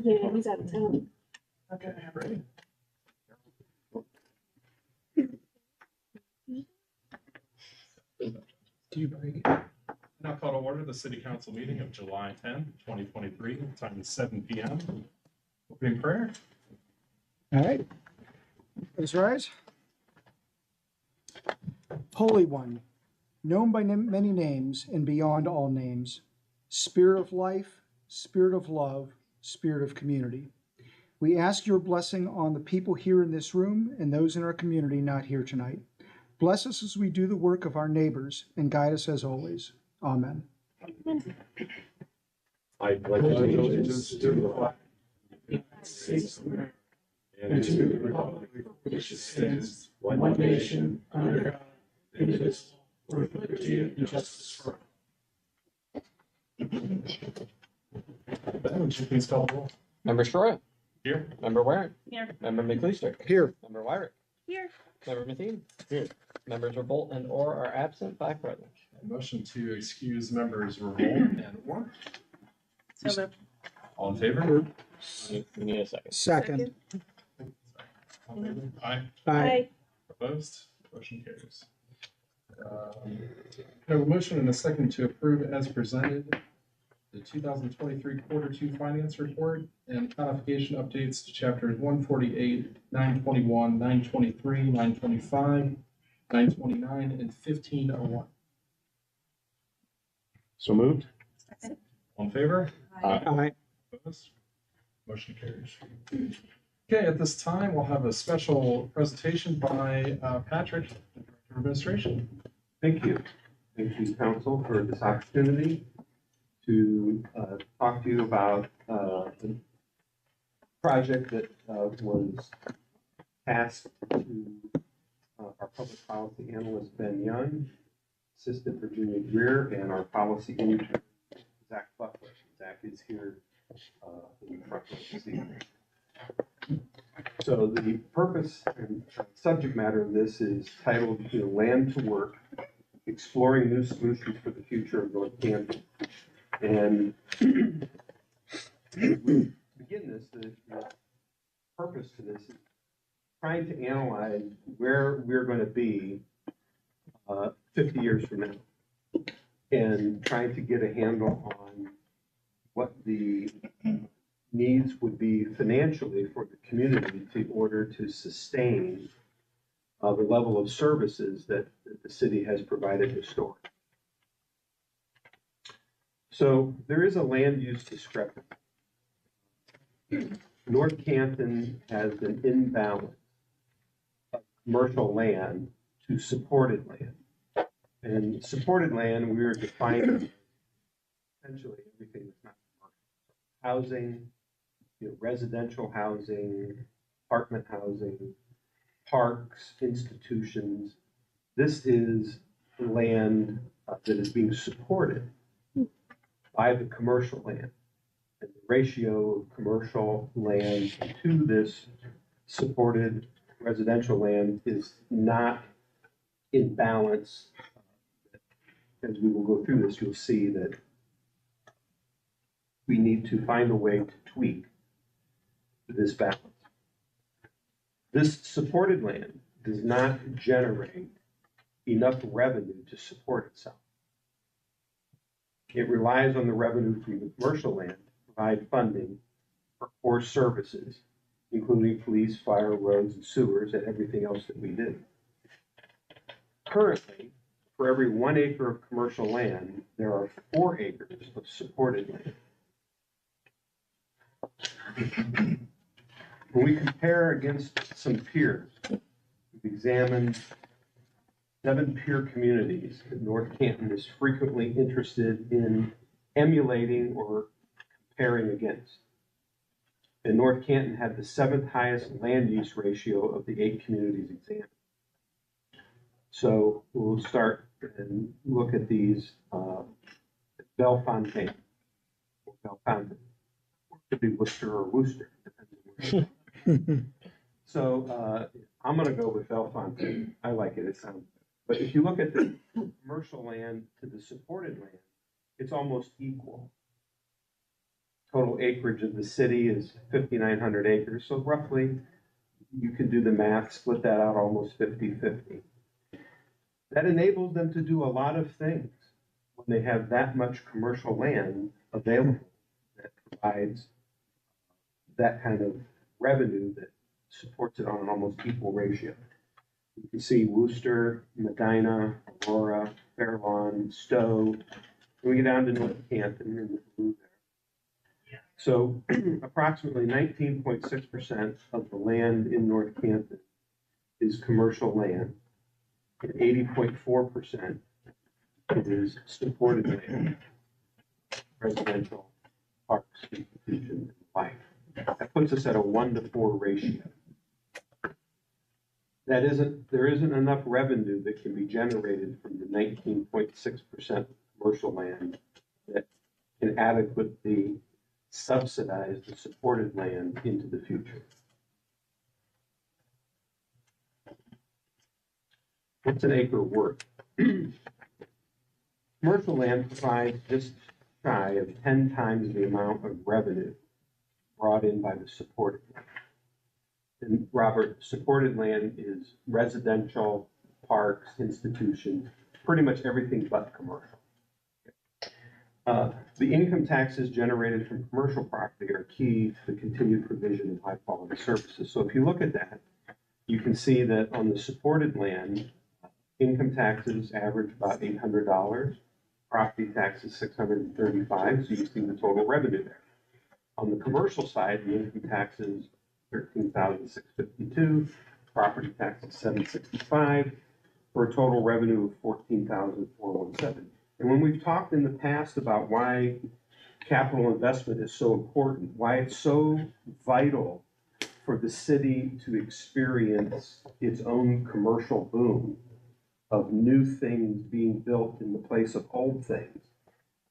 Yeah, he's out of town. Okay, ready. Do you bring it? Now call to order the City Council meeting of July 10, 2023. Time is 7 p.m. Opening prayer. All right. Please rise. Holy One, known by many names and beyond all names, Spirit of life, Spirit of love, Spirit of community. We ask your blessing on the people here in this room and those in our community not here tonight. Bless us as we do the work of our neighbors and guide us as always. Amen. I pledge allegiance to the flag of the United States of America and to the republic which stands one nation under God, indivisible, with liberty and justice for all. Ben, would you please call the roll? Member Shroya. Here. Member Warren. Here. Member McLeister. Here. Member Wyrick. Here. Member Matheny. Here. Members Revolt and or are absent, 5 present. Motion to excuse members Revolt and or. So moved. All in favor? We need a second. Second. All in favor? Aye. Aye. Opposed? Motion carries. I have a motion and a second to approve as presented the 2023 Q2 Finance Report and codification updates to chapters 148, 921, 923, 925, 929, and 1501. So moved. All in favor? Aye. Opposed? Motion carries. Okay, at this time, we'll have a special presentation by Patrick, Director of Administration. Thank you. Thank you, Council, for this opportunity to talk to you about the project that was tasked to our public policy analyst, Ben Young, Assistant Virginia Greer, and our policy intern, Zach Butler. Zach is here in the front row this evening. So the purpose and subject matter of this is titled Land to Work, Exploring New Solutions for the Future of North Canton. And as we begin this, the purpose to this is trying to analyze where we're going to be 50 years from now and trying to get a handle on what the needs would be financially for the community in order to sustain the level of services that the city has provided historically. So there is a land use discrepancy. North Canton has an imbalance of commercial land to supported land. And supported land, we are defining essentially everything that's not commercial. Housing, residential housing, apartment housing, parks, institutions. This is land that is being supported by the commercial land. And the ratio of commercial land to this supported residential land is not in balance. As we will go through this, you'll see that we need to find a way to tweak this balance. This supported land does not generate enough revenue to support itself. It relies on the revenue from the commercial land to provide funding for core services, including police, fire, roads, and sewers, and everything else that we do. Currently, for every 1 acre of commercial land, there are 4 acres of supported land. When we compare against some peers, we've examined 7 peer communities that North Canton is frequently interested in emulating or comparing against. And North Canton had the 7th highest land use ratio of the 8 communities examined. So we'll start and look at these Bellefontaine, or Bellefontaine, or could be Worcester or Worcester, depending on where. So I'm going to go with Bellefontaine. I like it. It sounds. But if you look at the commercial land to the supported land, it's almost equal. Total acreage of the city is 5,900 acres, so roughly, you can do the math, split that out almost 50-50. That enables them to do a lot of things when they have that much commercial land available that provides that kind of revenue that supports it on an almost equal ratio. You can see Worcester, Medina, Aurora, Fairlawn, Stowe, and we get down to North Canton in the blue there. So approximately 19.6% of the land in North Canton is commercial land, and 80.4% is supported land, residential, parks, institutions, and life. That puts us at a 1-to-4 ratio. There isn't enough revenue that can be generated from the 19.6% commercial land that can adequately subsidize the supported land into the future. What's an acre worth? Commercial land provides just shy of 10 times the amount of revenue brought in by the supported land. And Robert, supported land is residential, parks, institutions, pretty much everything but commercial. The income taxes generated from commercial property are key to the continued provision of high quality services. So if you look at that, you can see that on the supported land, income taxes average about $800, property taxes $635, so you see the total revenue there. On the commercial side, the income taxes $13,652, property taxes $765, for a total revenue of $14,417. And when we've talked in the past about why capital investment is so important, why it's so vital for the city to experience its own commercial boom of new things being built in the place of old things,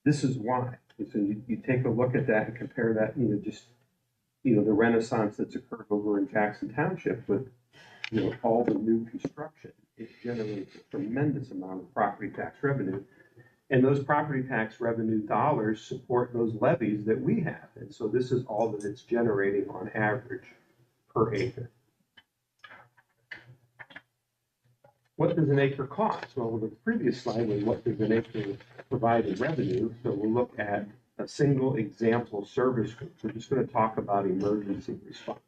this is why. So you take a look at that and compare that, the renaissance that's occurred over in Jackson Township with, all the new construction. It generates a tremendous amount of property tax revenue. And those property tax revenue dollars support those levies that we have. And so this is all that it's generating on average per acre. What does an acre cost? Well, the previous slide was what does an acre provide in revenue. So we'll look at a single example service group. We're just going to talk about emergency response.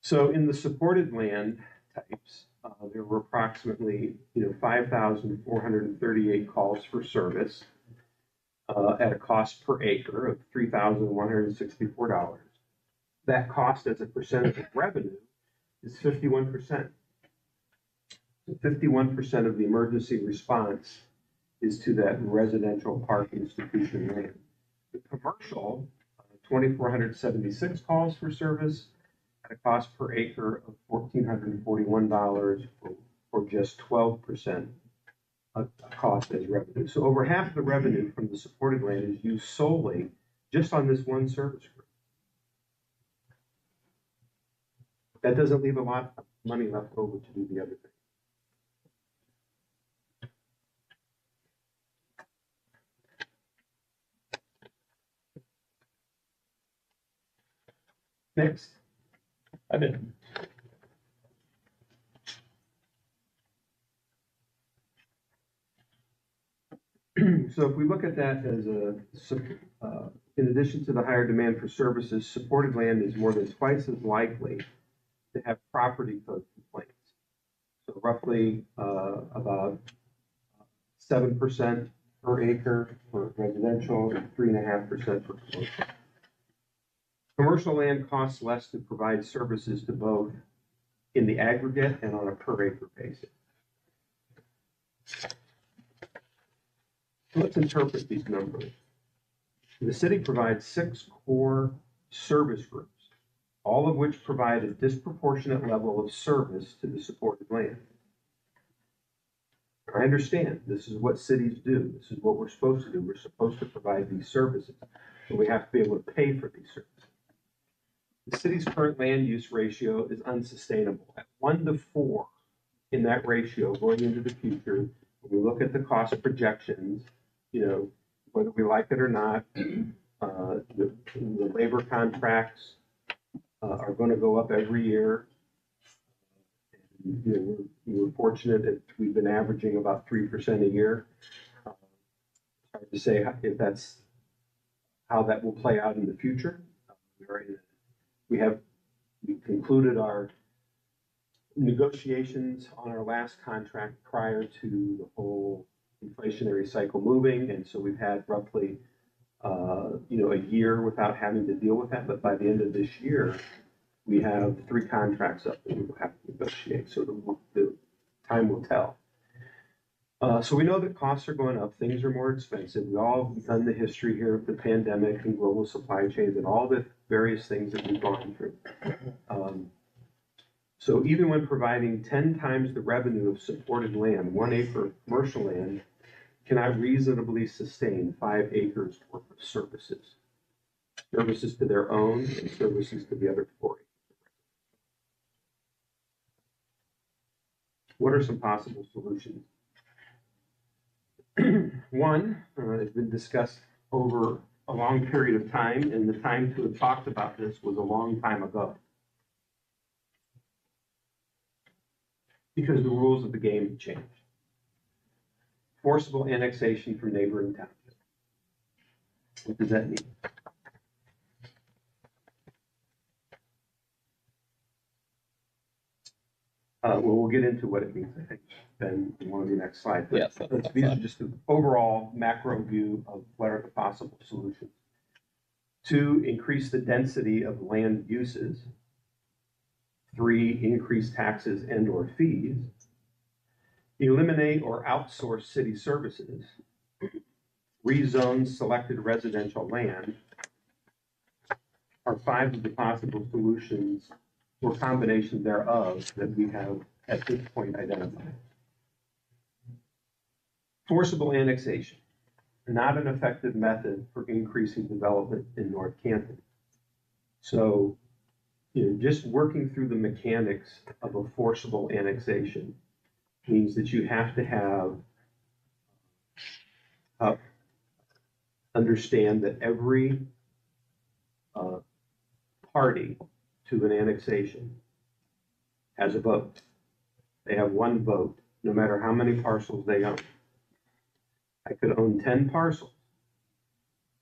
So in the supported land types, there were approximately 5,438 calls for service at a cost per acre of $3,164. That cost as a percentage of revenue is 51%. 51% of the emergency response is to that residential park institution land. The commercial, 2,476 calls for service at a cost per acre of $1,441 for just 12% of cost as revenue. So over half of the revenue from the supported land is used solely just on this one service group. That doesn't leave a lot of money left over to do the other thing. Next. I did. So if we look at that as in addition to the higher demand for services, supported land is more than twice as likely to have property code complaints. So roughly about 7% per acre for residential and 3.5% for commercial. Commercial land costs less to provide services to both in the aggregate and on a per acre basis. Let's interpret these numbers. The city provides 6 core service groups, all of which provide a disproportionate level of service to the supported land. I understand this is what cities do. This is what we're supposed to do. We're supposed to provide these services, but we have to be able to pay for these services. The city's current land use ratio is unsustainable. At 1-to-4 in that ratio going into the future, when we look at the cost projections, whether we like it or not, The labor contracts are going to go up every year. You know, we're fortunate that we've been averaging about 3% a year. It's hard to say if that's how that will play out in the future. We concluded our negotiations on our last contract prior to the whole inflationary cycle moving, and so we've had roughly a year without having to deal with that. But by the end of this year, we have 3 contracts up that we will have to negotiate. So the time will tell. So we know that costs are going up, things are more expensive. We all have done the history here of the pandemic and global supply chains and all the various things that we've gone through. So even when providing 10 times the revenue of supported land, 1 acre of commercial land cannot reasonably sustain 5 acres worth of services. Services to their own and services to the other 4 acres. What are some possible solutions? One has been discussed over a long period of time, and the time to have talked about this was a long time ago. Because the rules of the game have changed. Forcible annexation from neighboring townships. What does that mean? Well, we'll get into what it means, I think, then in one of the next slides. But Yes, that's these are fine. just an overall macro view of what are the possible solutions. 2, increase the density of land uses. 3, increase taxes and or fees. Eliminate or outsource city services. Rezone selected residential land are 5 of the possible solutions or combination thereof that we have at this point identified. Forcible annexation, not an effective method for increasing development in North Canton. So, just working through the mechanics of a forcible annexation means that you have to have understand that every party to an annexation has a vote. They have 1 vote, no matter how many parcels they own. I could own 10 parcels,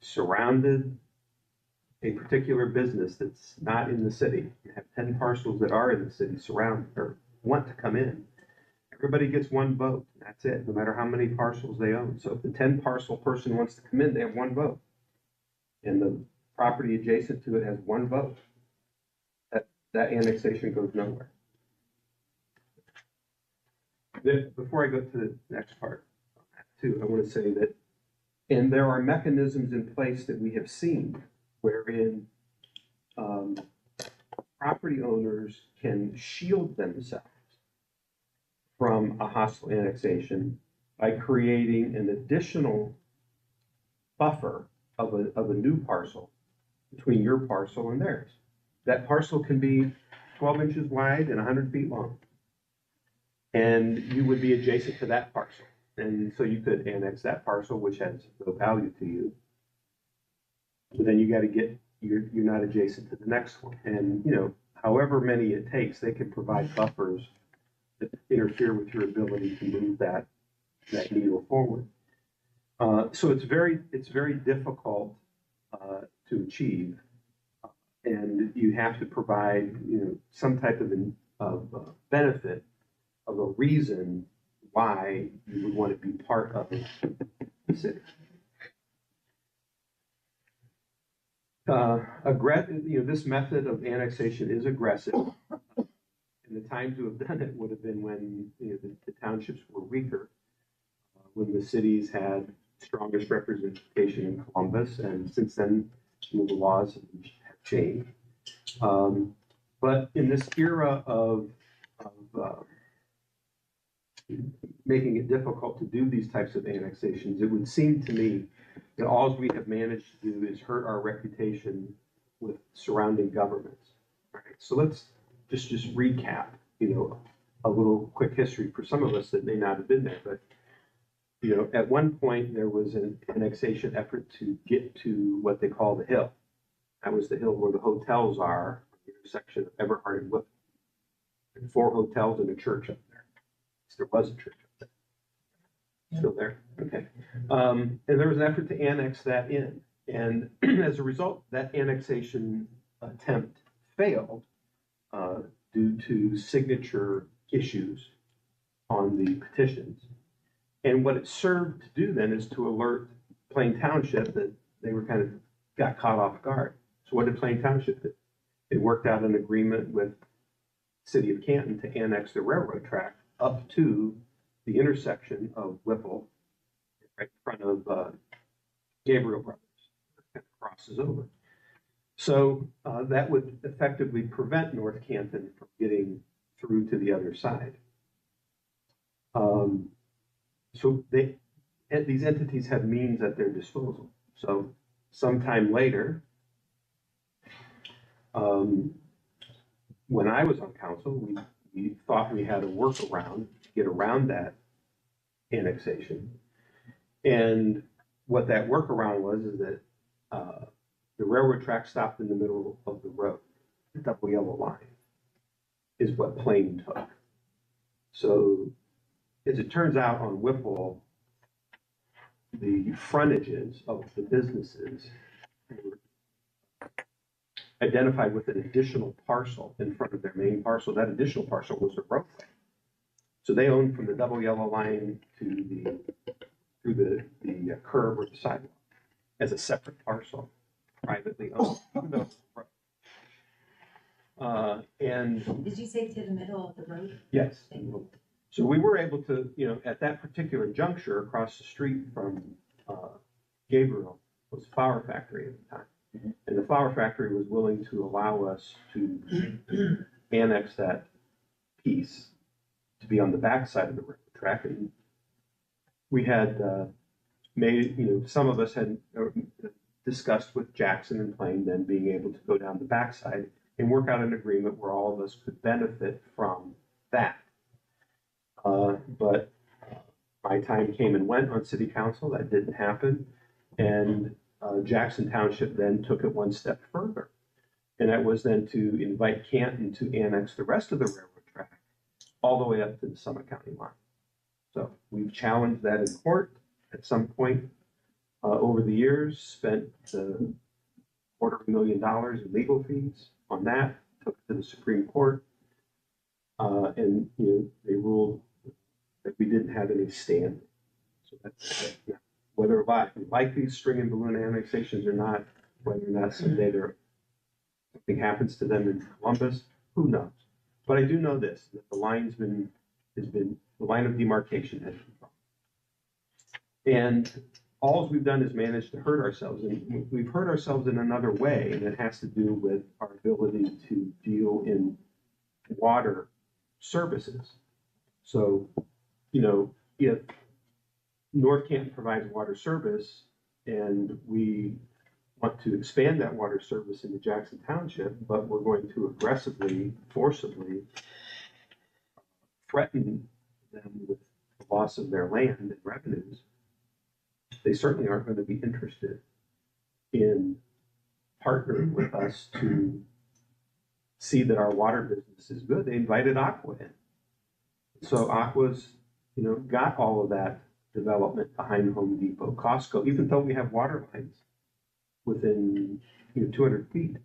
surrounded a particular business that's not in the city, and have 10 parcels that are in the city surrounded or want to come in. Everybody gets 1 vote. That's it, no matter how many parcels they own. So if the 10 parcel person wants to come in, they have 1 vote. And the property adjacent to it has 1 vote. That annexation goes nowhere. Before I go to the next part, too, I want to say that, and there are mechanisms in place that we have seen wherein property owners can shield themselves from a hostile annexation by creating an additional buffer of a new parcel between your parcel and theirs. That parcel can be 12 inches wide and 100 feet long. And you would be adjacent to that parcel. And so you could annex that parcel, which has no value to you. But then you got to get, you're not adjacent to the next one. And, however many it takes, they can provide buffers that interfere with your ability to move that needle forward. So it's very difficult to achieve. And you have to provide, some type of benefit of a reason why you would want to be part of the city. This method of annexation is aggressive. And the time to have done it would have been when the townships were weaker, when the cities had strongest representation in Columbus, and since then the laws have changed. But in this era of making it difficult to do these types of annexations, it would seem to me that all we have managed to do is hurt our reputation with surrounding governments. All right, so let's just recap, a little quick history for some of us that may not have been there. But you know, at one point, there was an annexation effort to get to what they call the Hill. That was the hill where the hotels are, the intersection of Everhart and Whipple. And 4 hotels and a church up there. There was a church up there. Still there? Okay. And there was an effort to annex that in. And as a result, that annexation attempt failed due to signature issues on the petitions. And what it served to do then is to alert Plain Township that they were kind of got caught off guard. So what did Plain Township do? They worked out an agreement with City of Canton to annex the railroad track up to the intersection of Whipple, right in front of Gabriel Brothers, kind of crosses over. So that would effectively prevent North Canton from getting through to the other side. So these entities have means at their disposal. So sometime later, when I was on council, we thought we had a workaround to get around that annexation. And what that workaround was is that the railroad track stopped in the middle of the road. The double yellow line is what Plain took. So as it turns out on Whipple, the frontages of the businesses were identified with an additional parcel in front of their main parcel. That additional parcel was the roadway. So they owned from the double yellow line to the curb or the sidewalk as a separate parcel, privately owned. And Did you say to the middle of the road? yes. So we were able to, you know, at that particular juncture across the street from Gabriel was a flour factory at the time. And the flour factory was willing to allow us to annex that piece to be on the backside of the railroad track. And we had made, you know, some of us had discussed with Jackson and Plain then being able to go down the backside and work out an agreement where all of us could benefit from that. But my time came and went on city council. That didn't happen. And Jackson Township then took it one step further. And that was then to invite Canton to annex the rest of the railroad track all the way up to the Summit County line. So we've challenged that in court at some point over the years, spent $250,000 in legal fees on that, took it to the Supreme Court. And, you know, they ruled that we didn't have any standing. So that's, yeah. Whether we like these string and balloon annexations or not, whether or not someday something happens to them in Columbus, who knows? But I do know this, that the line of demarcation has been drawn. And all we've done is managed to hurt ourselves. And we've hurt ourselves in another way, and it has to do with our ability to deal in water services. So, you know, if North Canton provides water service and we want to expand that water service into Jackson Township, but we're going to aggressively, forcibly threaten them with the loss of their land and revenues, they certainly aren't going to be interested in partnering with us to see that our water business is good. They invited Aqua in. So Aqua's, you know, got all of that development behind Home Depot, Costco, even though we have water lines within, you know, 200 feet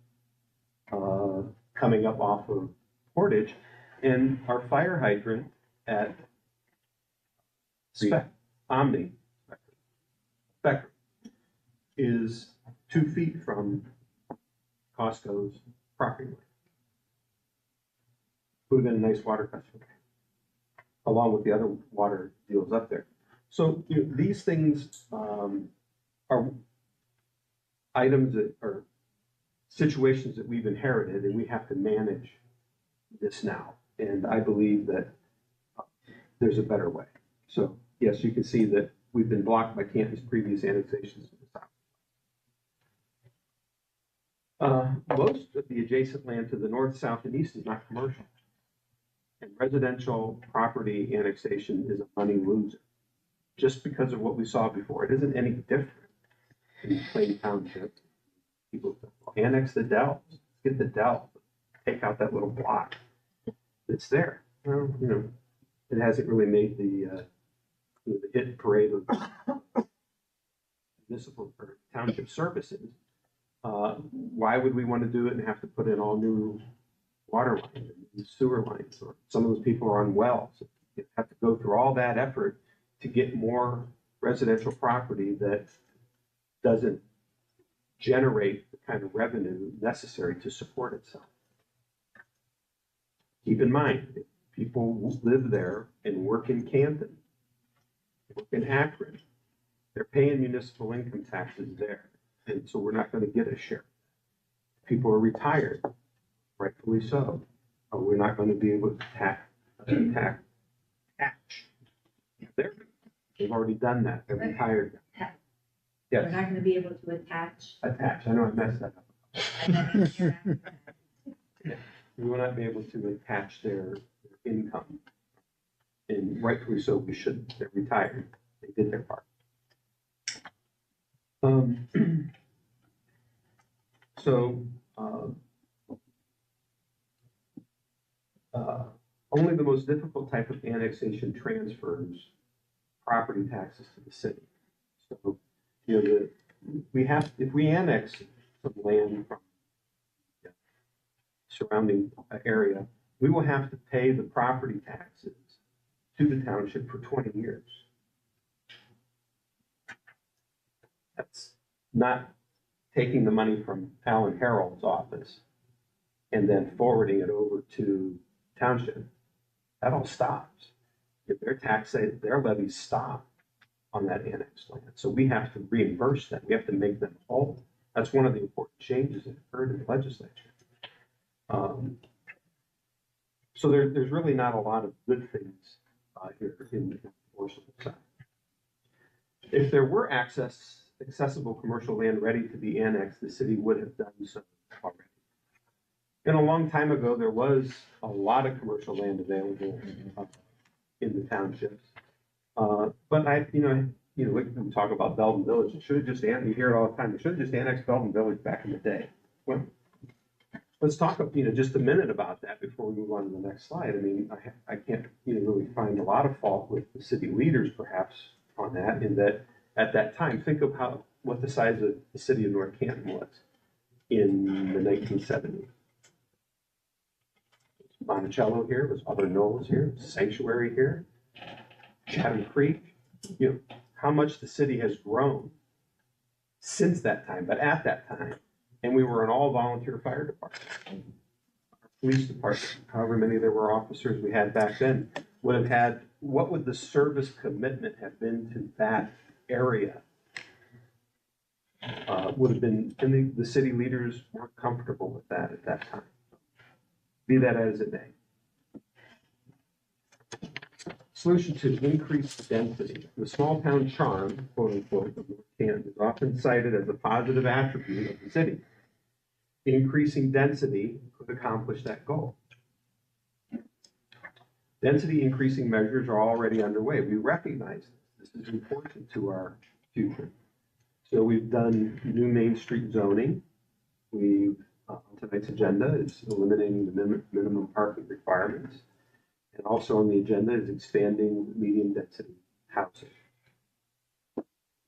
coming up off of Portage, and our fire hydrant at Omni Spectrum is 2 feet from Costco's property line. Would have been a nice water customer, along with the other water deals up there. So, you know, these things are items that are situations that we've inherited, and we have to manage this now. And I believe that there's a better way. So, yes, you can see that we've been blocked by Canton's previous annexations to the south. Most of the adjacent land to the north, south, and east is not commercial. And residential property annexation is a money loser. just because of what we saw before. It isn't any different in Plain Township. People annex the dells, get the dell, take out that little block. It's there. Well, you know, it hasn't really made the hit parade of municipal or township services. Why would we want to do it and have to put in all new water lines and sewer lines? Or some of those people are on wells. You have to go through all that effort to get more residential property that doesn't generate the kind of revenue necessary to support itself. Keep in mind, if people live there and work in Canton, work in Akron, they're paying municipal income taxes there. And so we're not going to get a share. People are retired, rightfully so. We're not going to be able to tax. They've already done that. They're retired. We're Yes, not gonna be able to attach. attach. I know I messed that up. And then here after that. We will not be able to attach their income. And rightfully so, we shouldn't. They're retired. They did their part. Only the most difficult type of annexation transfers property taxes to the city. So, you know, if we annex some land from the surrounding area, we will have to pay the property taxes to the township for 20 years. That's not taking the money from Alan Harold's office and then forwarding it over to township. That all stops. If their levies stop on that annexed land. So we have to reimburse them. We have to make them whole. That's one of the important changes that occurred in the legislature. So there's really not a lot of good things here in the enforceable side. If there were accessible commercial land ready to be annexed, the city would have done so already. And a long time ago, there was a lot of commercial land available in the townships. But we can talk about Belden Village. It should have just, you hear it all the time, they should have just annexed Belden Village back in the day. Well, let's talk, just a minute about that before we move on to the next slide. I mean, I can't, really find a lot of fault with the city leaders perhaps on that, in that at that time, think of what the size of the city of North Canton was in the 1970s. Monticello here, was Other Knolls here, Sanctuary here, Chatham Creek. How much the city has grown since that time, but at that time, and we were an all-volunteer fire department. Our police department, however many there were officers we had back then, would have had, what would the service commitment have been to that area? Would have been, and the city leaders weren't comfortable with that at that time. Be that as it may. Solution 2, increase density. The small town charm, quote unquote, of North Canton is often cited as a positive attribute of the city. Increasing density could accomplish that goal. Density increasing measures are already underway. We recognize this. This is important to our future. So we've done new Main Street zoning. Tonight's agenda is eliminating the minimum parking requirements. And also on the agenda is expanding medium density housing.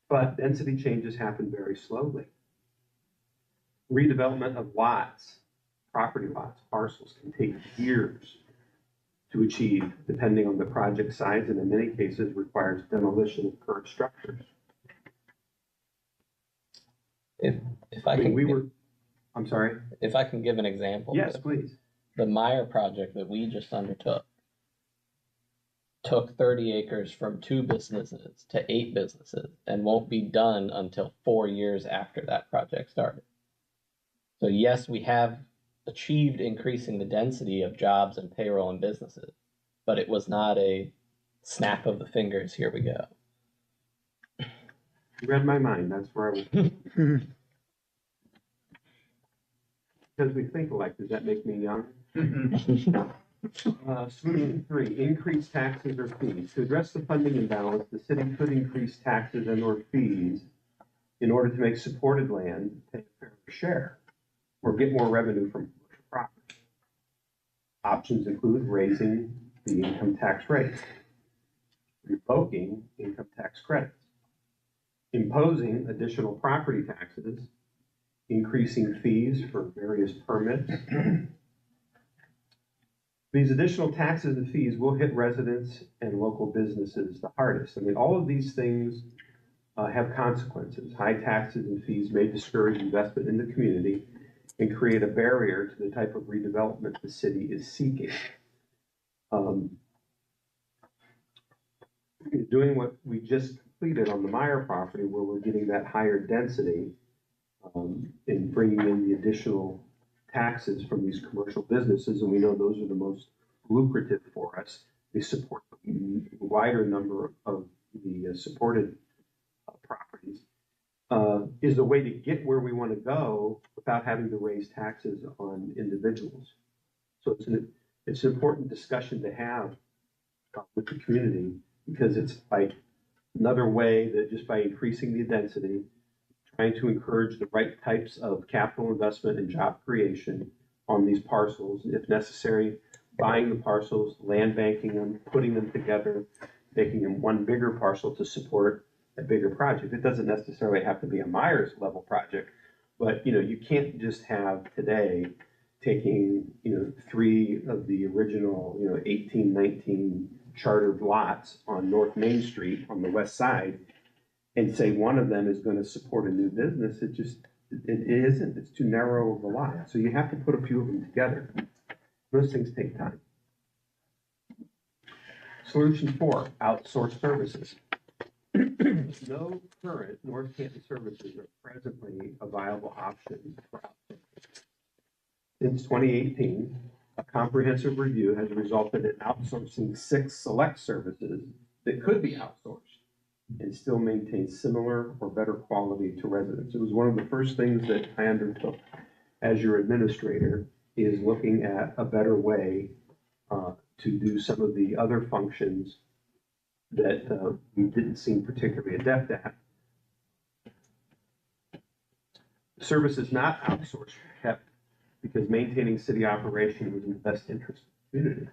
But density changes happen very slowly. Redevelopment of lots, property lots, parcels can take years to achieve, depending on the project size, and in many cases requires demolition of current structures. I'm sorry? If I can give an example. Yes, please. The Meyer project that we just undertook took 30 acres from 2 businesses to 8 businesses and won't be done until 4 years after that project started. So yes, we have achieved increasing the density of jobs and payroll and businesses, but it was not a snap of the fingers, here we go. You read my mind, that's where I was. Because we think alike, does that make me young? Solution 3, increase taxes or fees. To address the funding imbalance, the city could increase taxes and or fees in order to make supported land pay a fair share or get more revenue from commercial property. Options include raising the income tax rate, revoking income tax credits, imposing additional property taxes, increasing fees for various permits. These additional taxes and fees will hit residents and local businesses the hardest. I mean, all of these things have consequences. High taxes and fees may discourage investment in the community and create a barrier to the type of redevelopment the city is seeking. Doing what we just completed on the Meyer property, where we're getting that higher density and bringing in the additional taxes from these commercial businesses, and we know those are the most lucrative for us. They support a wider number of the supported properties, is the way to get where we want to go without having to raise taxes on individuals. So it's an important discussion to have with the community, because it's like another way that just by increasing the density, trying to encourage the right types of capital investment and job creation on these parcels, if necessary, buying the parcels, land banking them, putting them together, making them one bigger parcel to support a bigger project. It doesn't necessarily have to be a Myers level project, but you can't just have today taking 3 of the original 18, 19 chartered lots on North Main Street on the west side and say one of them is going to support a new business. It isn't. It's too narrow of a lot. So you have to put a few of them together. Those things take time. Solution 4, outsource services. No current North Canton services are presently a viable option for outsourcing. Since 2018, a comprehensive review has resulted in outsourcing 6 select services that could be outsourced and still maintain similar or better quality to residents. It was one of the first things that I undertook as your administrator, is looking at a better way to do some of the other functions that we didn't seem particularly adept at. Services not outsourced were kept because maintaining city operation was in the best interest of the community.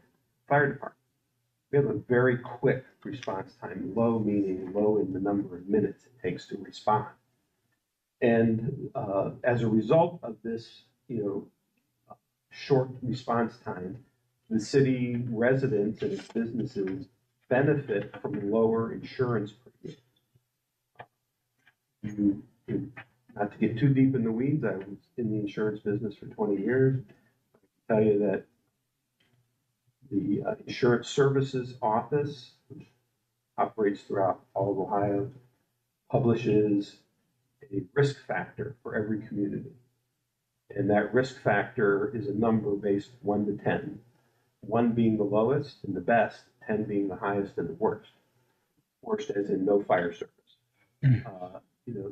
Fire department. We have a very quick response time, low meaning low in the number of minutes it takes to respond. And as a result of this, short response time, the city residents and its businesses benefit from lower insurance premiums. Not to get too deep in the weeds, I was in the insurance business for 20 years. I can tell you that the Insurance Services Office, which operates throughout all of Ohio, publishes a risk factor for every community. And that risk factor is a number based 1 to 10. 1 being the lowest and the best, 10 being the highest and the worst. Worst as in no fire service.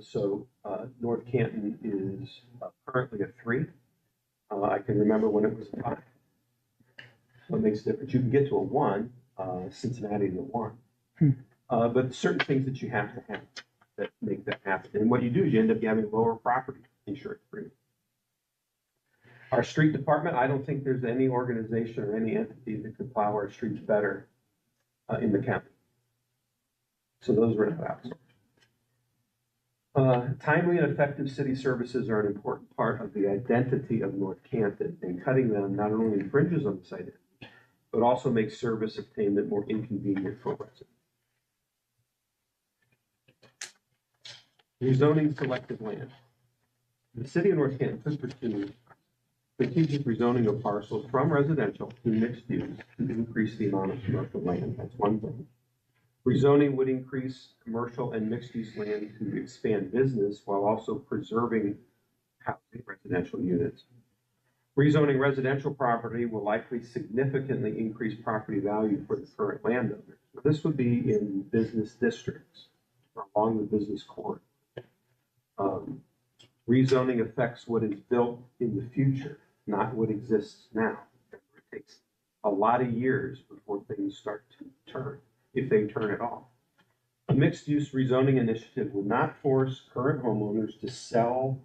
So North Canton is currently a 3. I can remember when it was a 5. So it makes a difference. You can get to a 1, Cincinnati is a 1. But certain things that you have to have that make that happen. And what you do is you end up having lower property insurance premium. Our street department, I don't think there's any organization or any entity that could plow our streets better in the county. So those were not outsourced. Timely and effective city services are an important part of the identity of North Canton, and cutting them not only infringes on the site, but also makes service attainment more inconvenient for residents. Rezoning selective land. The city of North Canton could pursue strategic rezoning of parcels from residential to mixed use to increase the amount of commercial land. That's one thing. Rezoning would increase commercial and mixed use land to expand business while also preserving housing residential units. Rezoning residential property will likely significantly increase property value for the current landowners. This would be in business districts or along the business corridor. Rezoning affects what is built in the future, not what exists now. It takes a lot of years before things start to turn, if they turn at all. A mixed-use rezoning initiative will not force current homeowners to sell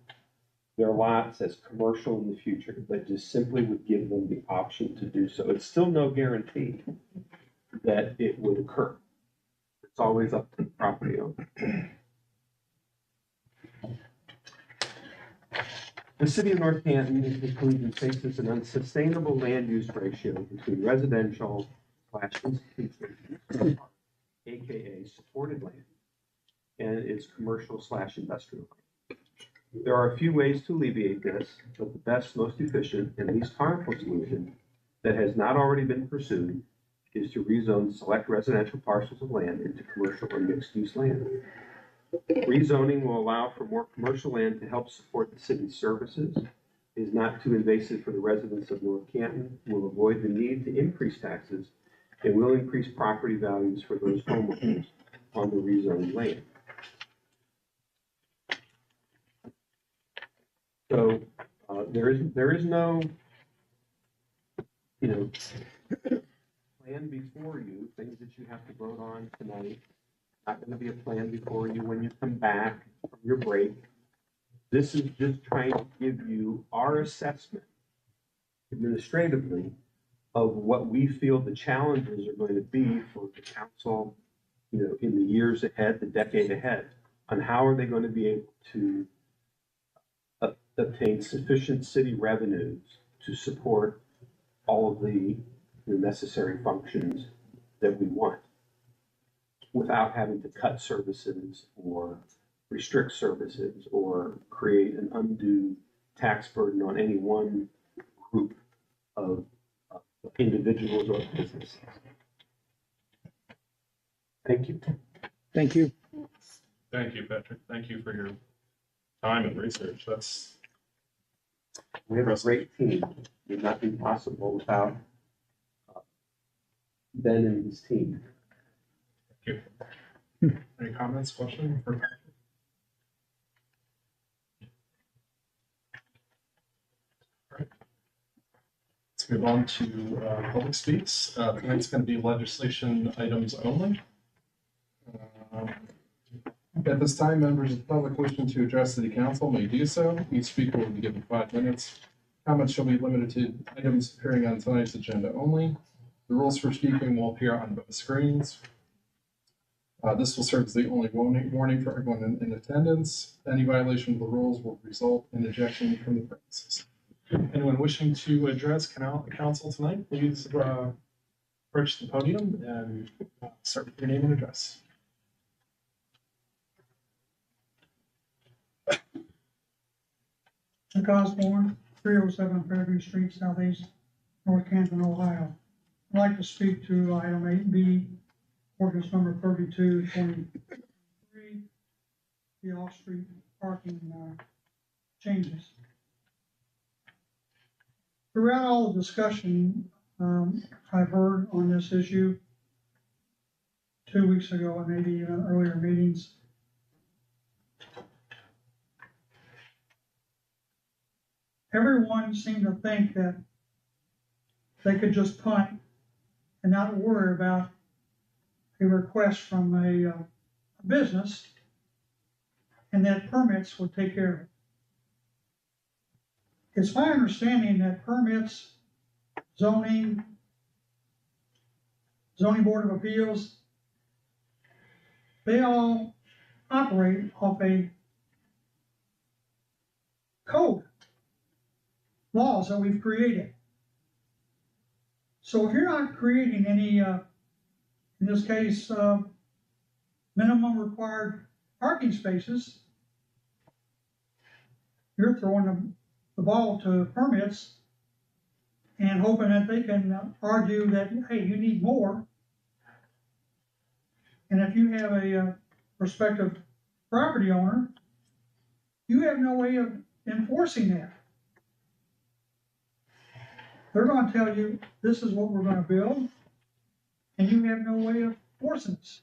their lots as commercial in the future, but just simply would give them the option to do so. It's still no guarantee that it would occur. It's always up to the property owner. The city of North Canton, in conclusion, faces an unsustainable land use ratio between residential / institutional, AKA supported land, and its commercial / industrial land. There are a few ways to alleviate this, but the best, most efficient, and least harmful solution that has not already been pursued is to rezone select residential parcels of land into commercial or mixed-use land. Rezoning will allow for more commercial land to help support the city's services, is not too invasive for the residents of North Canton, will avoid the need to increase taxes, and will increase property values for those homeowners on the rezoned land. So there is no, plan before you, things that you have to vote on tonight. Not going to be a plan before you when you come back from your break. This is just trying to give you our assessment administratively of what we feel the challenges are going to be for the council, in the years ahead, the decade ahead, on how are they going to be able to obtain sufficient city revenues to support all of the necessary functions that we want, without having to cut services or restrict services or create an undue tax burden on any one group of individuals or businesses. Thank you. Thank you. Thank you, Patrick. Thank you for your time and research. We have a great team. It would not be possible without Ben and his team. Thank you. Any comments, questions for Patrick? All right. Let's move on to public speaks. Tonight's going to be legislation items only. At this time, members of the public wishing to address City Council may do so. Each speaker will be given 5 minutes. Comments shall be limited to items appearing on tonight's agenda only. The rules for speaking will appear on both screens. This will serve as the only warning for everyone in attendance. Any violation of the rules will result in ejection from the premises. Anyone wishing to address council tonight, please approach the podium and start with your name and address. Chuck Osborne, 307 Fairview Street, Southeast, North Canton, Ohio. I'd like to speak to item 8B, ordinance number 3223, the off-street parking changes. Throughout all the discussion I've heard on this issue 2 weeks ago and maybe even earlier meetings, everyone seemed to think that they could just punt and not worry about a request from a business, and that permits would take care of it. It's my understanding that permits, zoning board of appeals, they all operate off a code, laws that we've created. So if you're not creating any, in this case, minimum required parking spaces, you're throwing the ball to permits and hoping that they can argue that, hey, you need more. And if you have a prospective property owner, you have no way of enforcing that. They're going to tell you, this is what we're going to build, and you have no way of forcing us.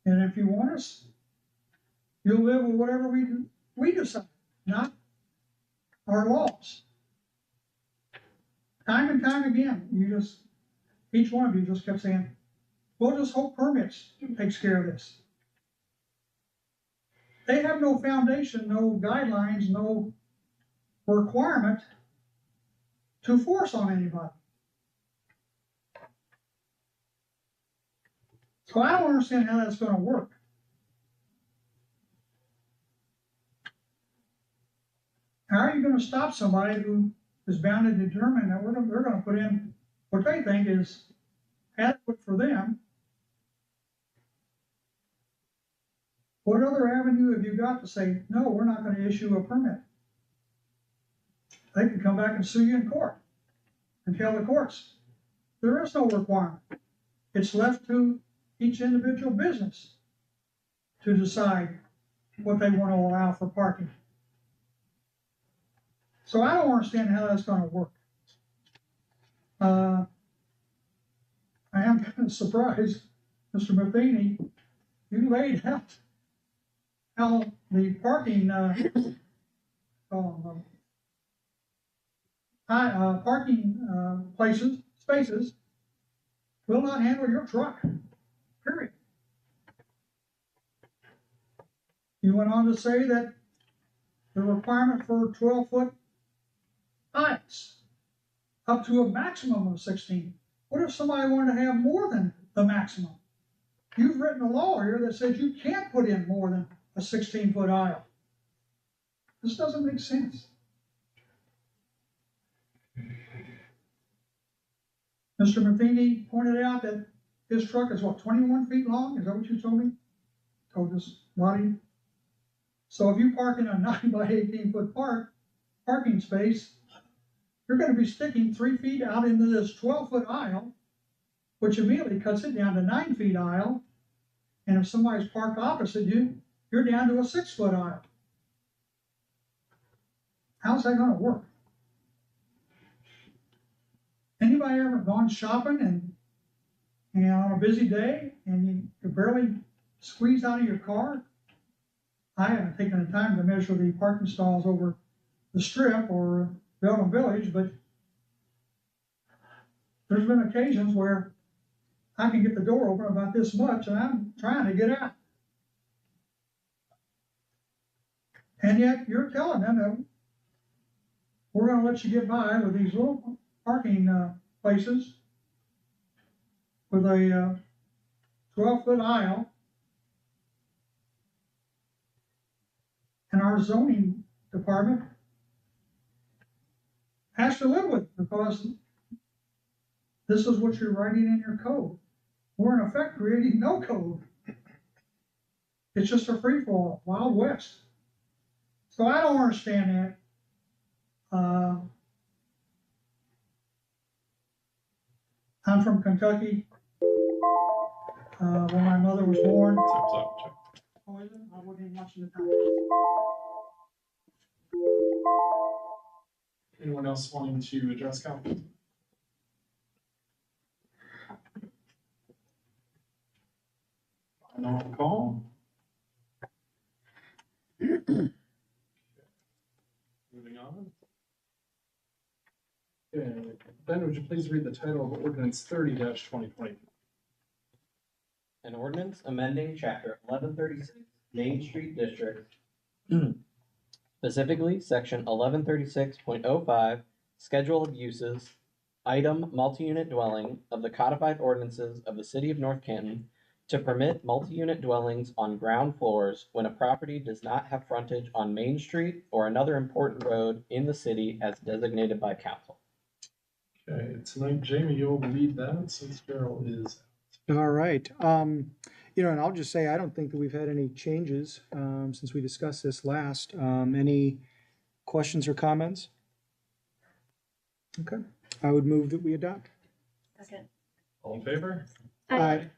And if you want us, you'll live with whatever we decide, not our laws. Time and time again, you just each one of you just kept saying, we'll just hope permits takes care of this. They have no foundation, no guidelines, no requirement to force on anybody. So I don't understand how that's gonna work. How are you gonna stop somebody who is bound to determine that they're gonna put in what they think is adequate for them? What other avenue have you got to say, no, we're not gonna issue a permit? They can come back and sue you in court and tell the courts. There is no requirement. It's left to each individual business to decide what they want to allow for parking. So I don't understand how that's gonna work. I am kind of surprised, Mr. Matheny, you laid out how the parking, spaces will not handle your truck, period. You went on to say that the requirement for 12-foot aisles up to a maximum of 16. What if somebody wanted to have more than the maximum? You've written a law here that says you can't put in more than a 16-foot aisle. This doesn't make sense. Mr. Matheny pointed out that his truck is what, 21 feet long? Is that what you told me? Told this body. So if you park in a 9 by 18-foot parking space, you're going to be sticking 3 feet out into this 12-foot aisle, which immediately cuts it down to 9 feet aisle. And if somebody's parked opposite you, you're down to a 6-foot aisle. How's that going to work? Anybody ever gone shopping and on a busy day and you could barely squeeze out of your car? I haven't taken the time to measure the parking stalls over the Strip or Belgium Village, but there's been occasions where I can get the door open about this much and I'm trying to get out. And yet you're telling them that we're going to let you get by with these little parking places with a 12-foot aisle. And our zoning department has to live with it because this is what you're writing in your code. We're in effect creating no code. It's just a free fall, Wild West. So I don't understand that. I'm from Kentucky, where my mother was born. Time's up, Chuck. Oh, is it? I wasn't even watching the time. Anyone else wanting to address council? No call. Moving on. Okay, Ben, would you please read the title of ordinance 30-2020? An ordinance amending chapter 1136 Main Street District, specifically section 1136.05, Schedule of Uses, item multi-unit dwelling of the codified ordinances of the city of North Canton to permit multi-unit dwellings on ground floors when a property does not have frontage on Main Street or another important road in the city as designated by council. Okay, tonight, Jamie, you'll lead that since Daryl is. All right. And I'll just say, I don't think that we've had any changes since we discussed this last. Any questions or comments? Okay. I would move that we adopt. Second. All in favor? Aye.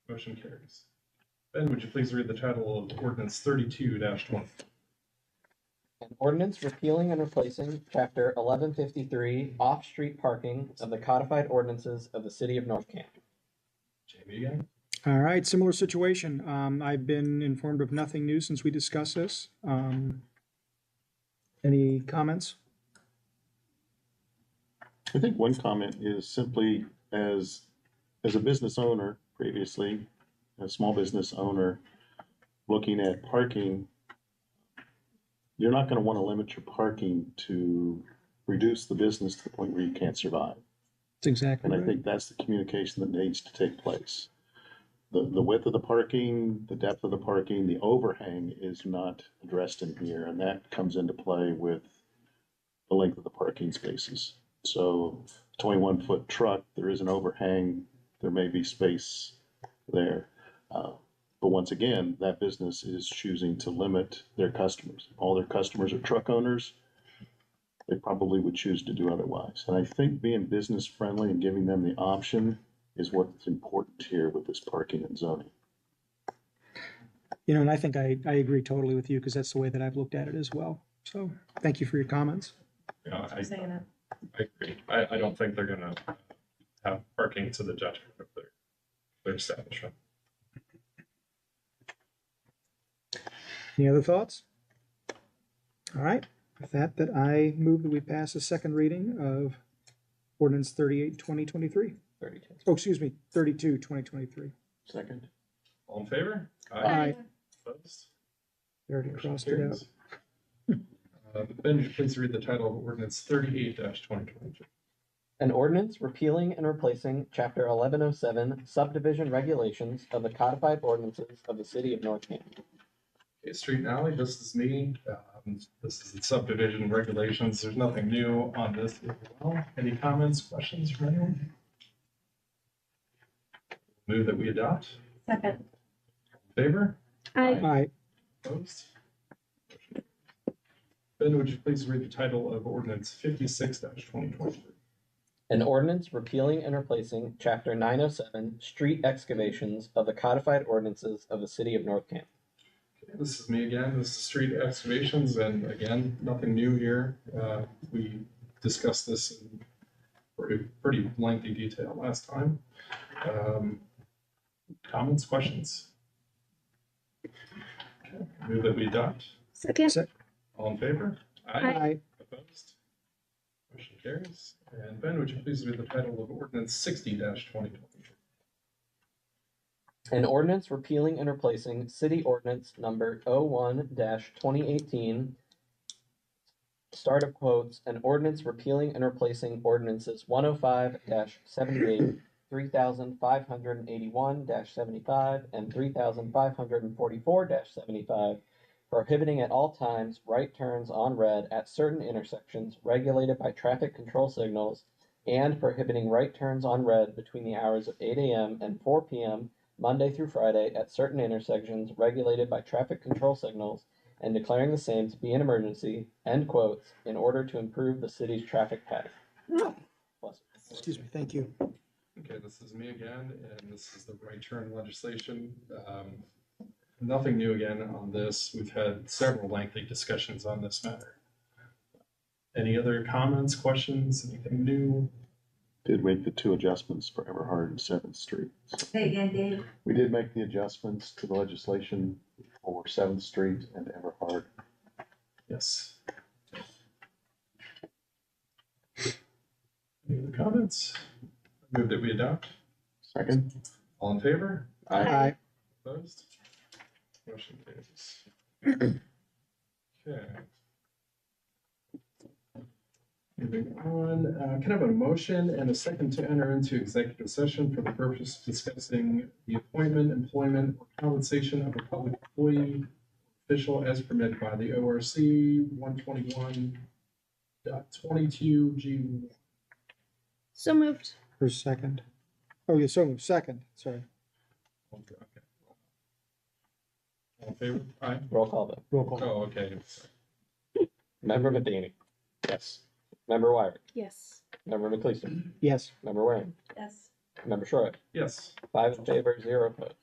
Motion carries. Ben, would you please read the title of ordinance 32-20? An ordinance repealing and replacing chapter 1153 off-street parking of the codified ordinances of the city of North Canton. Jamie again? All right, similar situation. I've been informed of nothing new since we discussed this. Any comments? I think one comment is simply as a business owner previously, a small business owner, looking at parking, you're not gonna wanna limit your parking to reduce the business to the point where you can't survive. That's exactly And I right. think that's the communication that needs to take place. The width of the parking, the depth of the parking, the overhang is not addressed in here, and that comes into play with the length of the parking spaces. So 21-foot truck, there is an overhang, there may be space there. But once again, that business is choosing to limit their customers. All their customers are truck owners. They probably would choose to do otherwise. And I think being business friendly and giving them the option is what's important here with this parking and zoning. You know, and I think I agree totally with you because that's the way that I've looked at it as well. So thank you for your comments. Yeah, For saying that. I agree. I don't think they're gonna have parking to the detriment of their establishment. Any other thoughts? All right, with that I move that we pass a second reading of ordinance 38, 2023. 32. Oh, excuse me, 32, 2023. Second. All in favor? Aye. Opposed? I already Motion crossed it out. carries. Ben, would you please read the title of ordinance 38-2023? An ordinance repealing and replacing Chapter 1107 subdivision regulations of the codified ordinances of the city of North Canton. Okay, street and alley, this is me. This is the subdivision regulations. There's nothing new on this as well. Any comments, questions from anyone? Move that we adopt. Second. Favor? Aye. Opposed? Ben, would you please read the title of ordinance 56-2023? An ordinance repealing and replacing Chapter 907 street excavations of the codified ordinances of the city of North Canton. Okay, this is me again. This is street excavations, and again, nothing new here. We discussed this in pretty lengthy detail last time. Comments, questions? Okay, move that we adopt. Second. All in favor? Aye. Opposed? Motion carries. And Ben, would you please read the title of ordinance 60-2023? An ordinance repealing and replacing city ordinance number 01-2018. Start of quotes, an ordinance repealing and replacing ordinances 105-78, 3581-75, and 3544-75, prohibiting at all times right turns on red at certain intersections regulated by traffic control signals, and prohibiting right turns on red between the hours of 8 a.m. and 4 p.m. Monday through Friday at certain intersections regulated by traffic control signals, and declaring the same to be an emergency, end quotes, in order to improve the city's traffic pattern. Excuse me, thank you. Okay, this is me again, and this is the right turn legislation. Nothing new again on this. We've had several lengthy discussions on this matter. Any other comments, questions, anything new? Did make the two adjustments for Everhard and 7th Street. Say again, Dave. We did make the adjustments to the legislation for 7th Street and Everhard. Yes. Any other comments? Move that we adopt. Second. All in favor? Aye. Opposed? Motion carries. Okay. Moving on, can I have a motion and a second to enter into executive session for the purpose of discussing the appointment, employment, or compensation of a public employee official as permitted by the ORC 121.22G1. So moved. For second. Oh, yeah, so moved. Second, sorry. Okay. All in favor? Aye. Roll call vote. Roll call. Oh, okay. Member Matheny. Yes. Member Wyrick. Yes. Member McLeiston. Yes. Member Waring. Yes. Member Shroyd. Yes. 5 in favor, 0 opposed.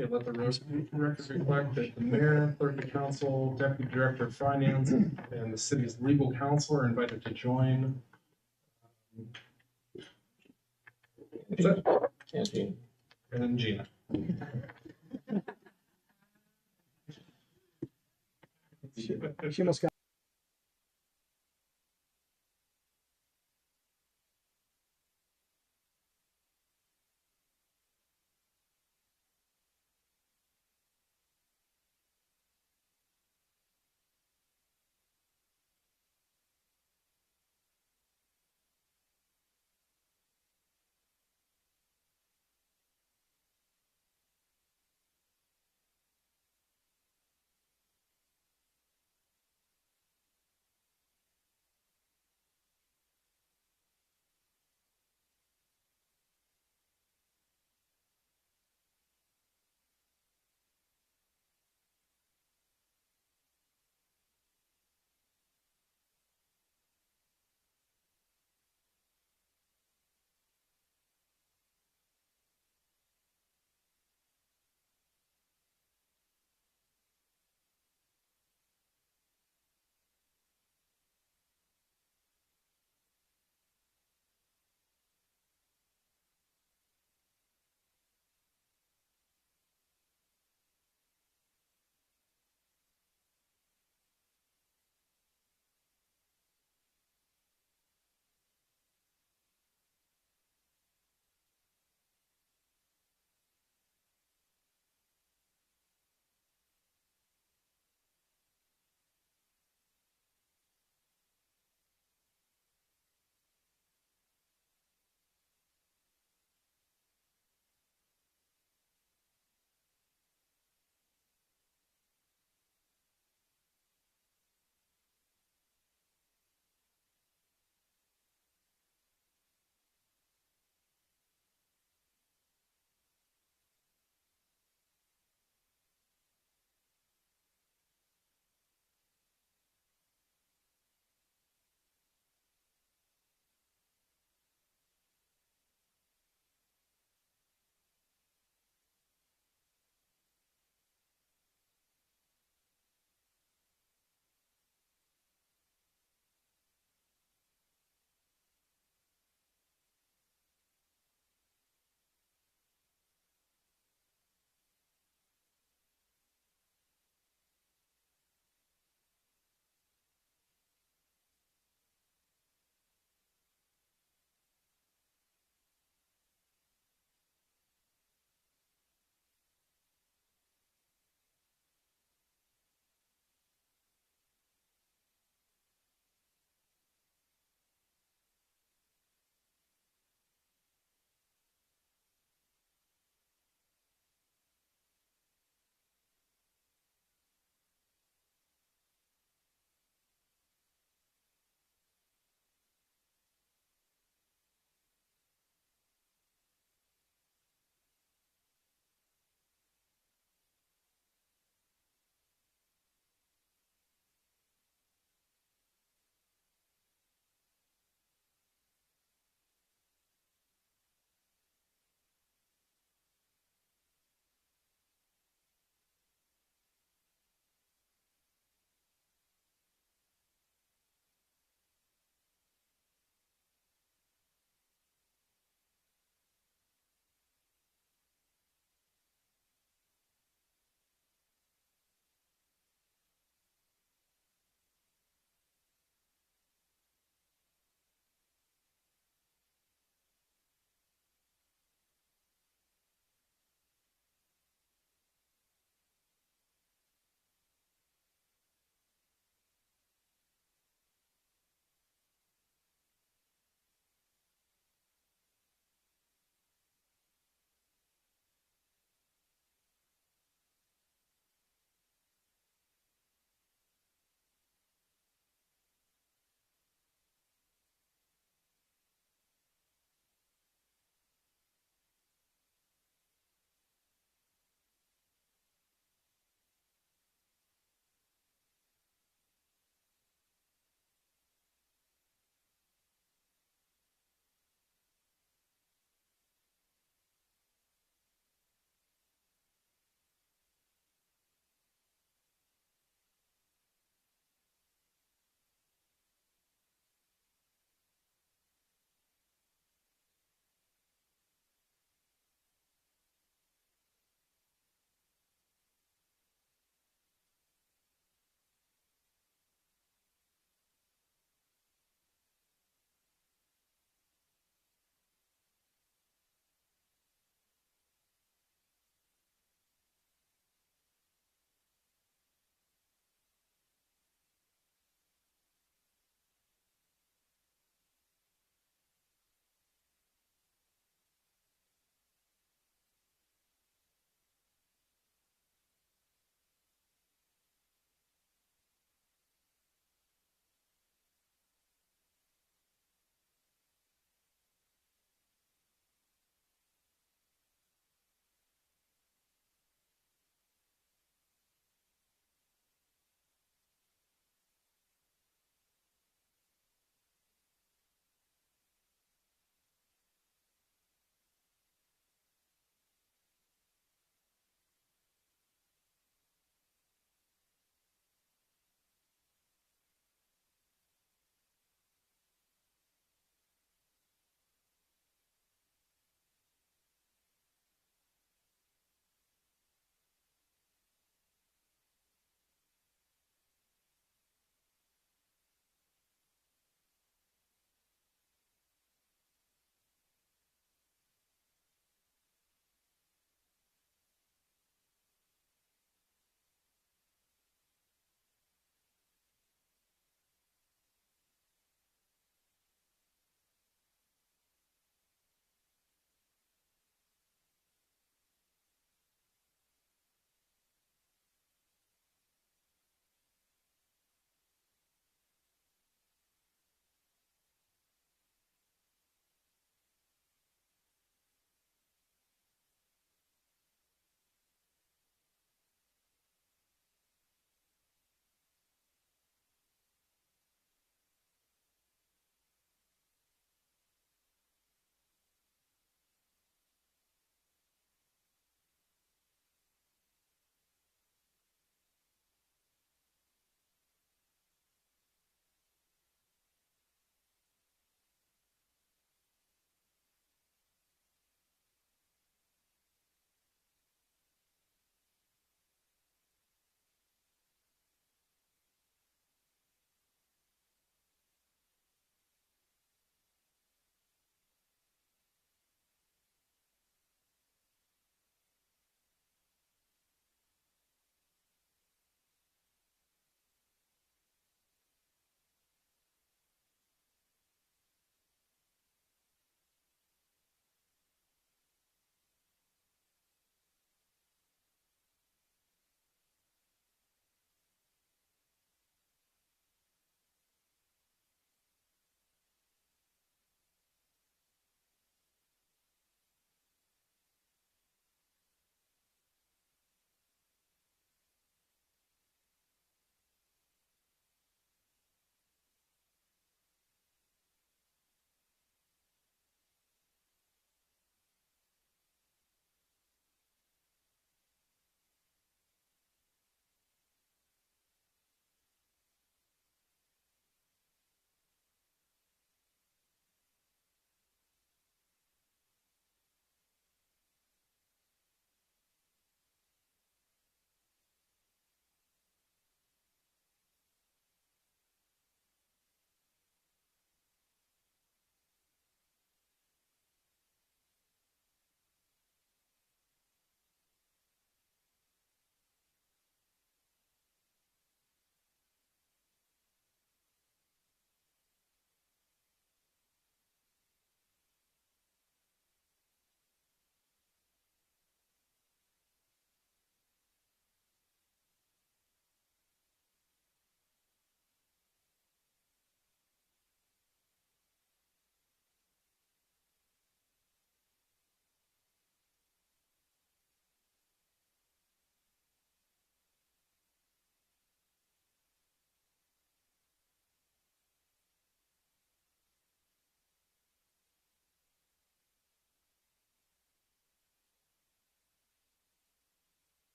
Okay, let the record reflect that the mayor, clerk of council, deputy director of finance, and the city's legal counsel are invited to join. That's it. And Gene. And Gina. She almost got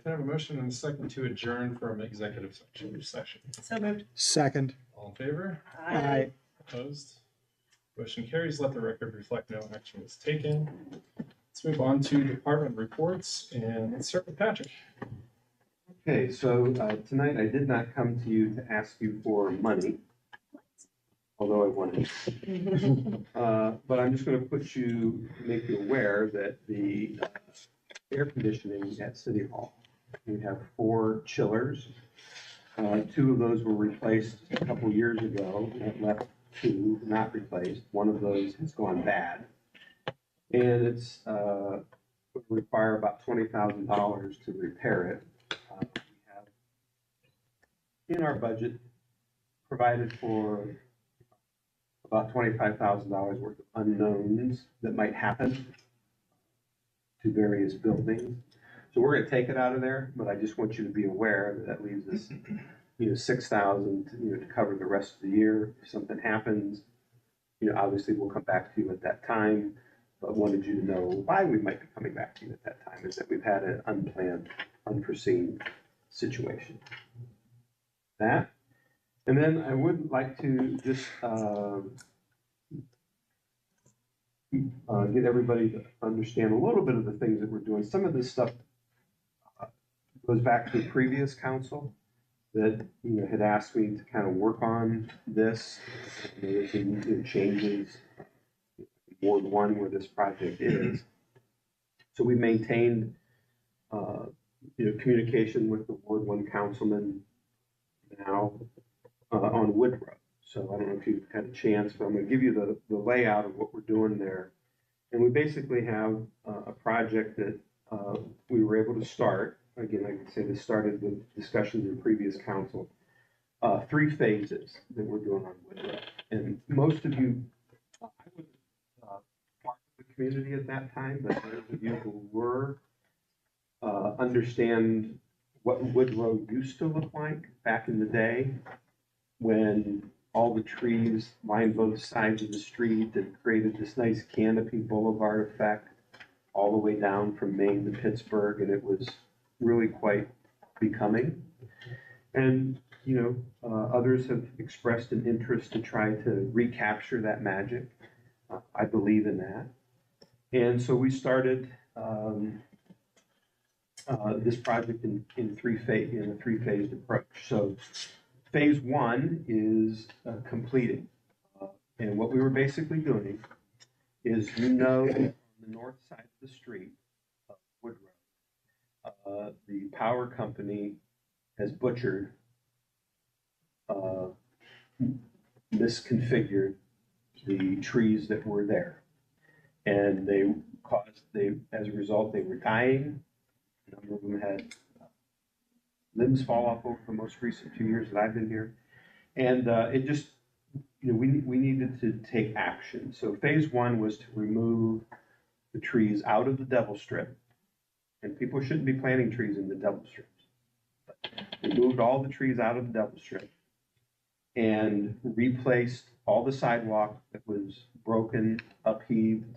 Can I have a motion and a second to adjourn from executive session? So moved. Second. All in favor? Aye. Opposed? Motion carries. Let the record reflect no action was taken. Let's move on to department reports, and let's start with Patrick. Okay, so tonight I did not come to you to ask you for money, although I wanted. But I'm just going to make you aware that the air conditioning at City Hall, we have 4 chillers. 2 of those were replaced a couple years ago, and left 2 not replaced. One of those has gone bad. And it's would require about $20,000 to repair it. We have in our budget provided for about $25,000 worth of unknowns that might happen to various buildings. So we're gonna take it out of there, but I just want you to be aware that that leaves us, $6,000, to cover the rest of the year. If something happens, obviously we'll come back to you at that time, but wanted you to know why we might be coming back to you at that time, is that we've had an unplanned, unforeseen situation. That, and then I would like to just get everybody to understand a little bit of the things that we're doing. Some of this stuff goes back to the previous council that had asked me to kind of work on this. There's some changes. Ward 1 where this project is. So we maintained communication with the Ward 1 councilman now on Woodrow. So I don't know if you've had a chance, but I'm going to give you the layout of what we're doing there. And we basically have a project that we were able to start. Again, like I say, this started with discussions in previous council. 3 phases that we're doing on Woodrow. And most of you, I was part of the community at that time, but those of you who were understand what Woodrow used to look like back in the day when all the trees lined both sides of the street and created this nice canopy boulevard effect all the way down from Maine to Pittsburgh, and it was really quite becoming. And others have expressed an interest to try to recapture that magic. I believe in that. And so we started this project in a 3-phased approach. So phase 1 is completing. And what we were basically doing is, on the north side of the street of Woodrow, the power company has butchered, misconfigured the trees that were there. And as a result, they were dying. A number of them had limbs fall off over the most recent 2 years that I've been here. And it just, we needed to take action. So phase 1 was to remove the trees out of the Devil Strip. And people shouldn't be planting trees in the Devil Strips. But we moved all the trees out of the Devil Strip and replaced all the sidewalk that was broken, upheaved,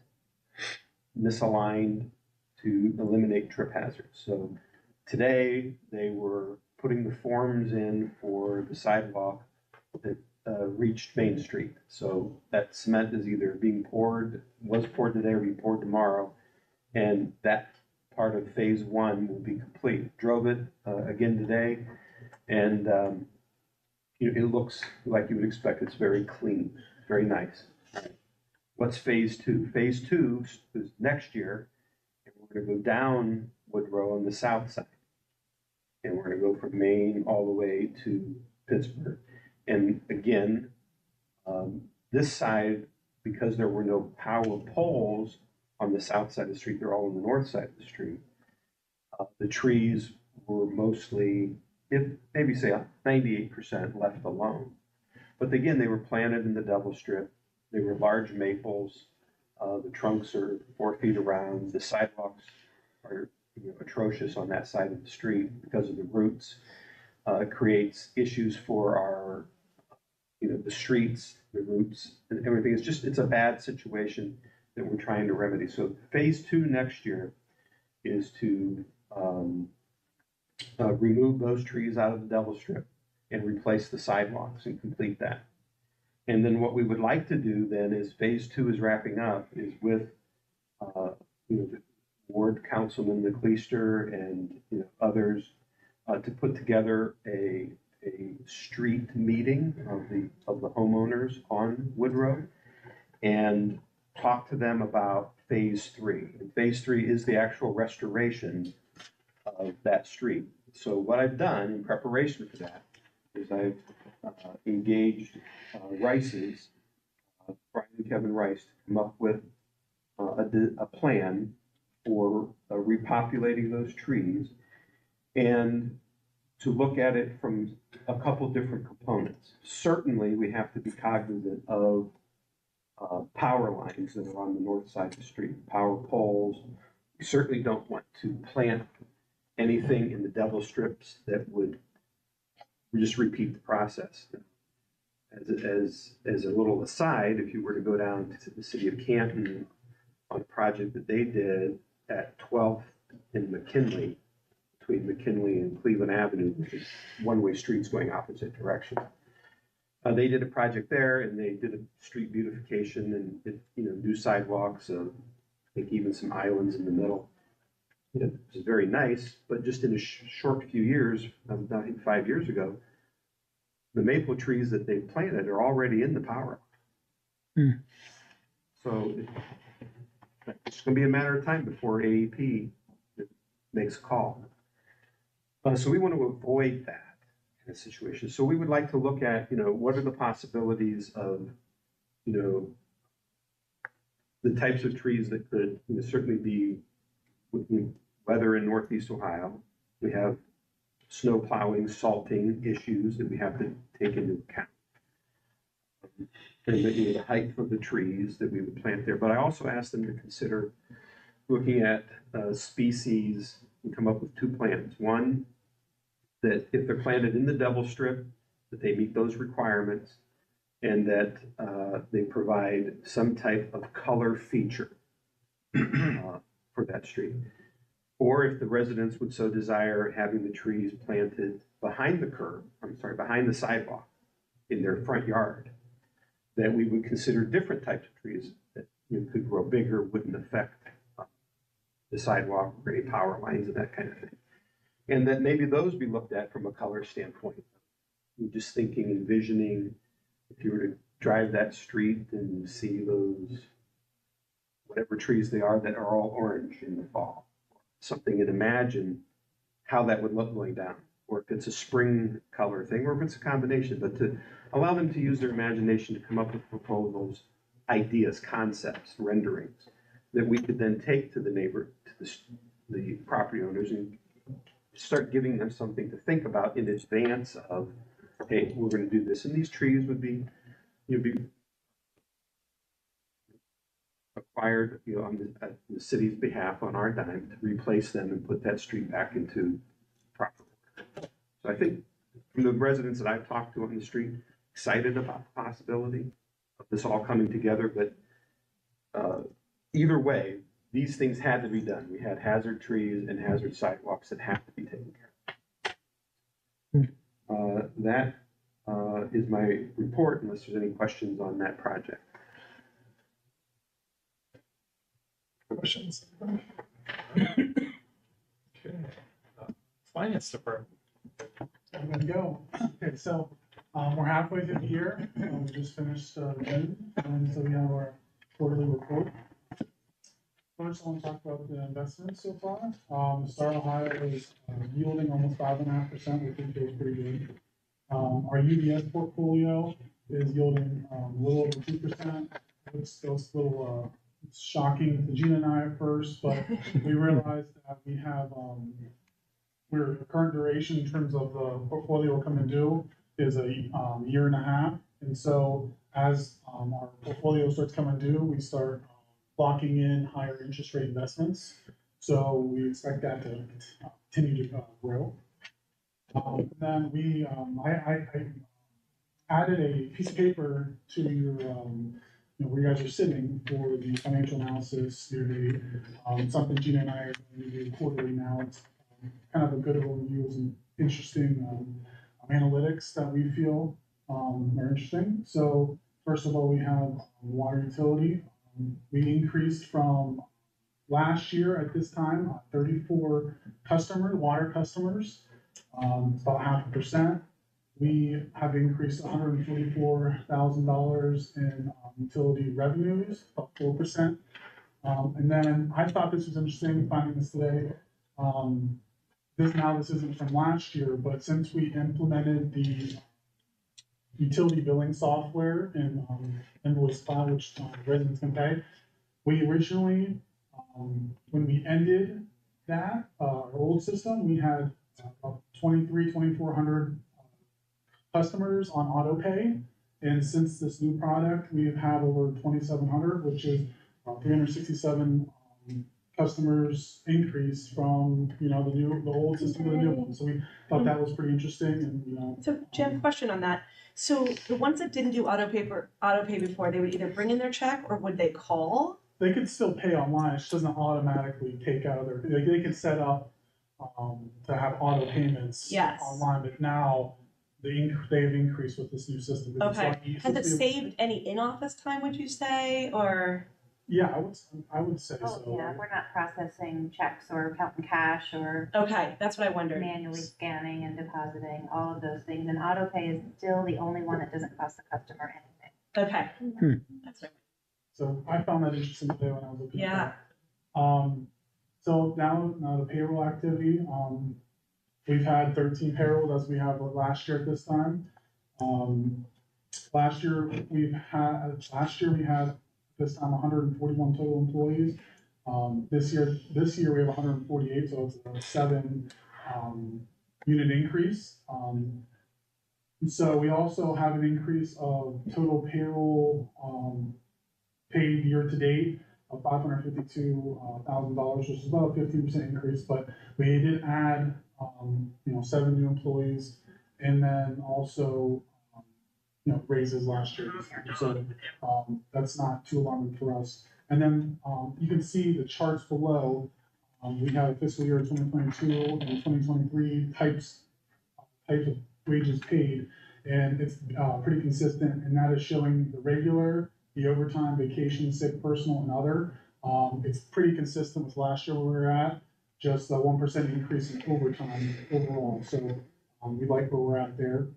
misaligned to eliminate trip hazards. So today they were putting the forms in for the sidewalk that reached Main Street. So that cement is either being poured, was poured today, or be poured tomorrow. And that part of phase 1 will be complete. Drove it again today, and it looks like you would expect. It's very clean, very nice. All right. What's phase 2? Phase 2 is next year, and we're going to go down Woodrow on the south side. And we're going to go from Maine all the way to Pittsburgh. And again, this side, because there were no power poles on the south side of the street, they're all on the north side of the street. The trees were mostly, maybe say 98% left alone. But again, they were planted in the Devil Strip. They were large maples. The trunks are 4 feet around. The sidewalks are atrocious on that side of the street because of the roots. It creates issues for our, the streets, the roots, and everything. It's a bad situation that we're trying to remedy. So phase 2 next year is to remove those trees out of the Devil Strip and replace the sidewalks and complete that. And then what we would like to do then is phase 2 is wrapping up is with, the ward councilman McLeister and others to put together a street meeting of the homeowners on Woodrow and talk to them about phase 3. And phase 3 is the actual restoration of that street. So what I've done in preparation for that is I've engaged Rice's, Brian and Kevin Rice, to come up with a plan for repopulating those trees and to look at it from a couple different components. Certainly, we have to be cognizant of power lines that are on the north side of the street, power poles. We certainly don't want to plant anything in the Devil Strips that would just repeat the process. As a little aside, if you were to go down to the city of Canton on a project that they did at 12th and McKinley, between McKinley and Cleveland Avenue, which is one-way streets going opposite direction. They did a project there, and they did a street beautification and new sidewalks. I think even some islands in the middle. It was very nice, but just in a short few years, I think 5 years ago, the maple trees that they planted are already in the power line. So it's going to be a matter of time before AEP makes a call. So we want to avoid that kind of situation. So we would like to look at, what are the possibilities of, the types of trees that could certainly be weather in Northeast Ohio. We have snow plowing, salting issues that we have to take into account. And the height of the trees that we would plant there. But I also asked them to consider looking at species and come up with 2 plans. One, that if they're planted in the Devil Strip, that they meet those requirements and that they provide some type of color feature for that street. Or if the residents would so desire, having the trees planted behind the sidewalk in their front yard, that we would consider different types of trees that could grow bigger, wouldn't affect the sidewalk or any power lines and that kind of thing. And that maybe those be looked at from a color standpoint. You're just thinking, envisioning, if you were to drive that street and see those, whatever trees they are that are all orange in the fall, something, and imagine how that would look going down, or if it's a spring color thing, or if it's a combination, but to allow them to use their imagination to come up with proposals, ideas, concepts, renderings, that we could then take to the neighbor, to the property owners, and start giving them something to think about in advance of, hey, we're going to do this, and these trees would be acquired, on the city's behalf, on our dime, to replace them and put that street back into proper order. So I think from the residents that I've talked to on the street, excited about the possibility of this all coming together, but either way, these things had to be done. We had hazard trees and hazard sidewalks that have to be taken care of. That is my report, unless there's any questions on that project. Questions? Okay. Finance Department. I'm gonna go. Okay, so we're halfway through the year. We just finished June, and so we have our quarterly report. First, I want to talk about the investments so far. Star Ohio is yielding almost 5.5%, which we think is pretty good. Our UBS portfolio is yielding a little over 2%. It's still a little shocking to Gina and I at first, but we realized that we have we're current duration in terms of the portfolio coming due is a year and a half, and so as our portfolio starts coming due, we start locking in higher interest rate investments. So we expect that to continue to grow. Then I added a piece of paper to your where you guys are sitting for the financial analysis year to date. Something Gina and I are going to do quarterly now. It's kind of a good overview of some interesting analytics that we feel are interesting. So first of all, we have water utility. We increased from last year at this time, 34 water customers, about 0.5%. We have increased $144,000 in utility revenues, about 4%. And then I thought this was interesting, finding this today. This isn't from last year, but since we implemented the utility billing software in Invoice Cloud, which residents can pay, we originally, when we ended that, our old system, we had about 2,400 customers on auto pay. And since this new product, we've had over 2,700, which is 367 customers increase from, the old system to the new one. So we thought that was pretty interesting and, So Jim, question on that. So the ones that didn't do auto pay before, they would either bring in their check or would they call? they could still pay online. It just doesn't automatically take out of their, they can set up to have auto payments Yes. online, but now they've increased with this new system. It's Okay. like- Has it saved any in-office time, would you say, or? Yeah, I would say Oh, so. yeah, we're not processing checks or counting cash or Okay, that's what I wondered. manually scanning and depositing, all of those things. And auto pay is still the only one that doesn't cost the customer anything. Okay. That's what So I found that interesting today when I was looking at Yeah. that. So now the payroll activity, we've had 13 payrolls as we have last year at this time. Last year we had this time 141 total employees. This year we have 148, so it's a 7 unit increase. So we also have an increase of total payroll paid year to date of $552,000, which is about a 15% increase. But we did add 7 new employees, and then also raises last year. So that's not too alarming for us. And then you can see the charts below. We have fiscal year 2022 and 2023 types of wages paid, and it's pretty consistent. And that is showing the regular, the overtime, vacation, sick, personal, and other. It's pretty consistent with last year where we were at, just a 1% increase in overtime overall. So we like where we're at there.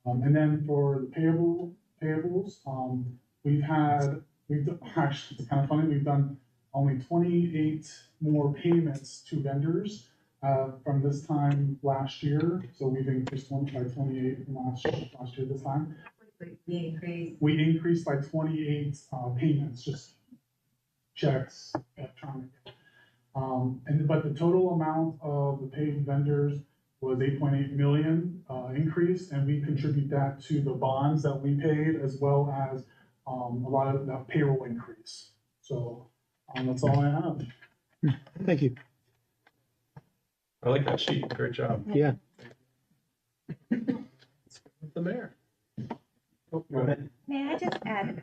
And then for the payables, actually, it's kind of funny, we've done only 28 more payments to vendors from this time last year. So we've increased by 28 from last year this time. We increased by 28 payments, just checks, electronic. But the total amount of the paid vendors was 8.8 million increase, and we contribute that to the bonds that we paid, as well as a lot of the payroll increase. So that's all I have. Thank you. I like that sheet. Great job. Yeah. The mayor. Oh, go ahead. May I just add?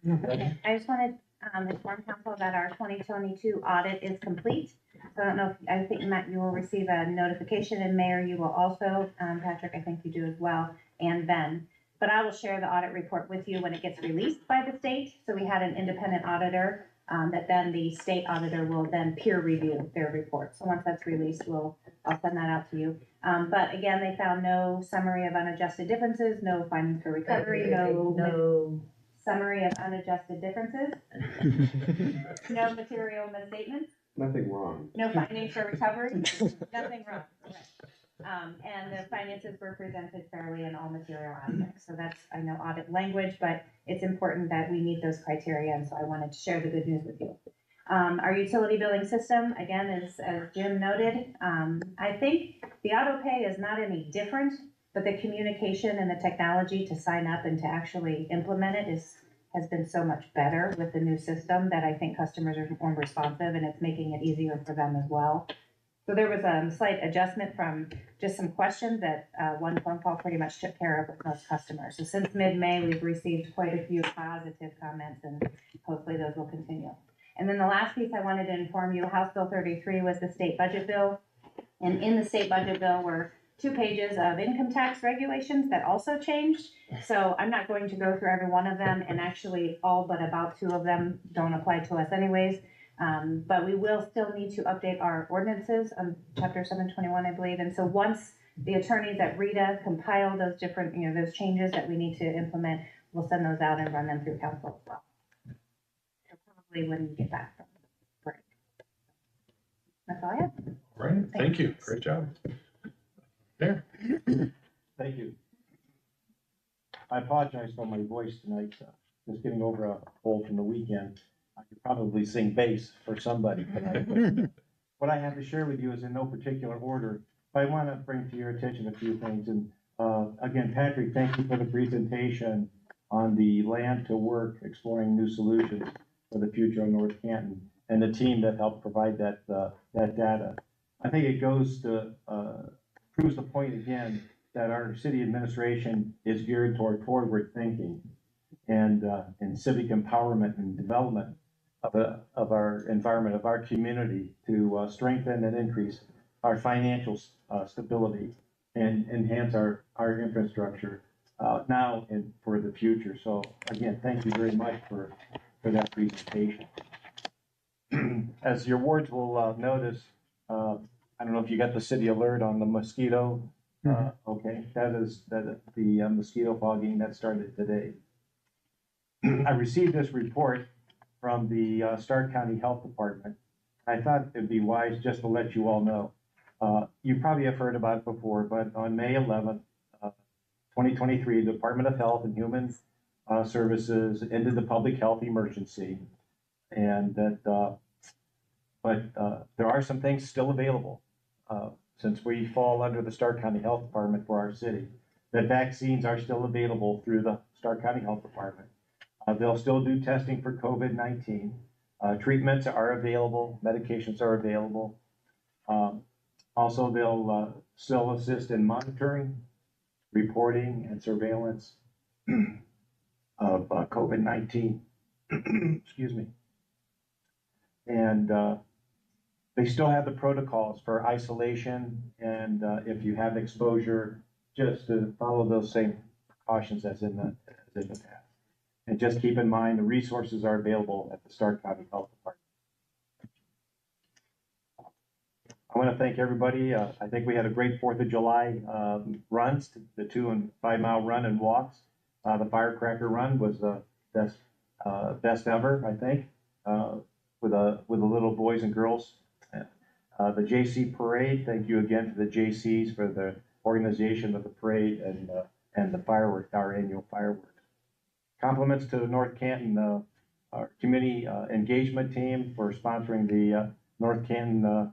Okay, I just wanted to inform council that our 2022 audit is complete. So I don't know if, I think Matt, you will receive a notification, and Mayor, you will also, Patrick, I think you do as well, and Ben. But I will share the audit report with you when it gets released by the state. So we had an independent auditor that then the state auditor will then peer review their report. So once that's released, I'll send that out to you. But again, they found no summary of unadjusted differences, no findings for recovery, no summary of unadjusted differences, no material misstatements, Nothing wrong. no findings for recovery, nothing wrong. Correct. And the finances were presented fairly in all material aspects. So that's, I know, audit language, but it's important that we meet those criteria. And so I wanted to share the good news with you. Our utility billing system, again, is, as Jim noted, I think the auto pay is not any different, but the communication and the technology to sign up and to actually implement it has been so much better with the new system that I think customers are more responsive, and it's making it easier for them as well. So there was a slight adjustment from just some questions that one phone call pretty much took care of with most customers. So since mid-May, we've received quite a few positive comments, and hopefully those will continue. And then the last piece I wanted to inform you, House Bill 33 was the state budget bill. And in the state budget bill were 2 pages of income tax regulations that also changed. So I'm not going to go through every one of them, and actually all but about 2 of them don't apply to us anyways. But we will still need to update our ordinances on chapter 721, I believe. And so once the attorneys at RITA compile those different, those changes that we need to implement, we'll send those out and run them through council as well. So probably when we get back from break. That's all I have. All right, thank you. Great job. There. Thank you. I apologize for my voice tonight, just getting over a cold from the weekend. I could probably sing bass for somebody tonight. But what I have to share with you is in no particular order, but I want to bring to your attention a few things. And again, Patrick, thank you for the presentation on the land to work, exploring new solutions for the future of North Canton, and the team that helped provide that data. I think it goes to proves the point again that our city administration is geared toward forward thinking and civic empowerment and development of our environment, of our community, to strengthen and increase our financial stability and enhance our infrastructure now and for the future. So again, thank you very much for that presentation. As your wards will notice, I don't know if you got the city alert on the mosquito. Okay, that is the mosquito fogging that started today. I received this report from the Stark County Health Department. I thought it'd be wise just to let you all know. You probably have heard about it before, but on May 11th, 2023, the Department of Health and Human Services ended the public health emergency, and that. But there are some things still available since we fall under the Stark County Health Department for our city. That vaccines are still available through the Stark County Health Department. They'll still do testing for COVID-19. Treatments are available. Medications are available. Also, they'll still assist in monitoring, reporting, and surveillance of COVID-19. Excuse me. And they still have the protocols for isolation, and if you have exposure, just to follow those same precautions as in the past. And just keep in mind, the resources are available at the Stark County Health Department. I want to thank everybody. I think we had a great 4th of July runs, the 2 and 5 mile run and walks. The firecracker run was the best ever, I think, with the little boys and girls. The JC parade, thank you again to the JCs for the organization of the parade and the fireworks, our annual fireworks. Compliments to North Canton, our community engagement team for sponsoring the North Canton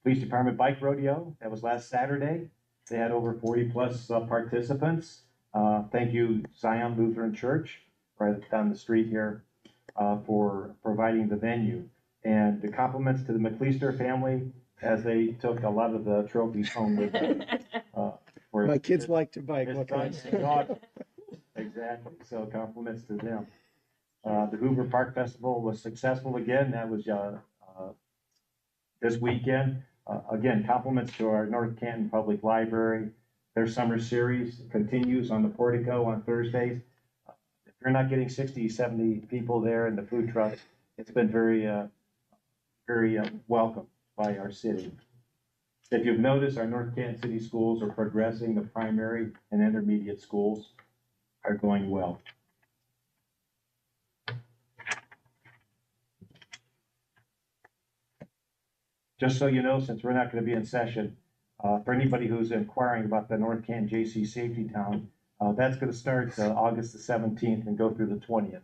Police Department Bike Rodeo. That was last Saturday. They had over 40 plus participants. Thank you, Zion Lutheran Church, right down the street here, for providing the venue. And the compliments to the McLeister family as they took a lot of the trophies home with them. My kids like to bike. What can I say? Exactly. So compliments to them. The Hoover Park Festival was successful again. That was this weekend. Again, compliments to our North Canton Public Library. Their summer series continues on the portico on Thursdays. If you're not getting 60, 70 people there in the food truck, it's been very welcomed by our city. If you've noticed, our North Canton City schools are progressing. The primary and intermediate schools are going well. Just so you know, since we're not going to be in session, for anybody who's inquiring about the North Canton JC Safety Town, that's going to start August the 17th and go through the 20th.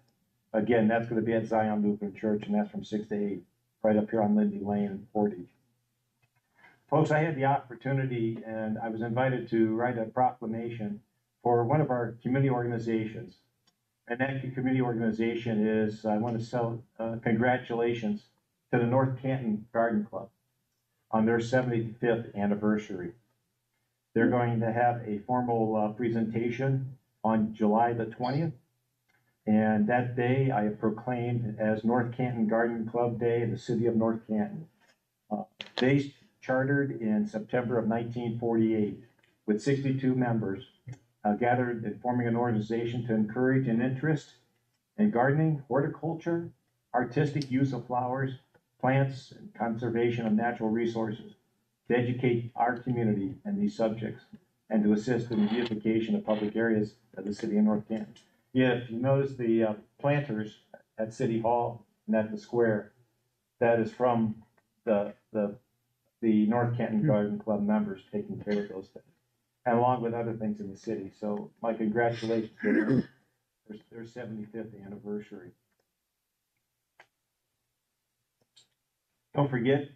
Again, that's going to be at Zion Lutheran Church, and that's from 6 to 8, right up here on Lindy Lane in Portage. Folks, I had the opportunity, and I was invited to write a proclamation for one of our community organizations. And that community organization is, I want to sell congratulations to the North Canton Garden Club on their 75th anniversary. They're going to have a formal presentation on July the 20th. And that day I have proclaimed as North Canton Garden Club Day in the city of North Canton. They chartered in September of 1948 with 62 members, gathered and forming an organization to encourage an interest in gardening, horticulture, artistic use of flowers, plants, and conservation of natural resources, to educate our community in these subjects and to assist in the beautification of public areas of the city of North Canton. Yeah, if you notice the planters at City Hall and at the square, that is from the North Canton Garden Club members taking care of those things, and along with other things in the city. So my congratulations to their 75th anniversary. Don't forget,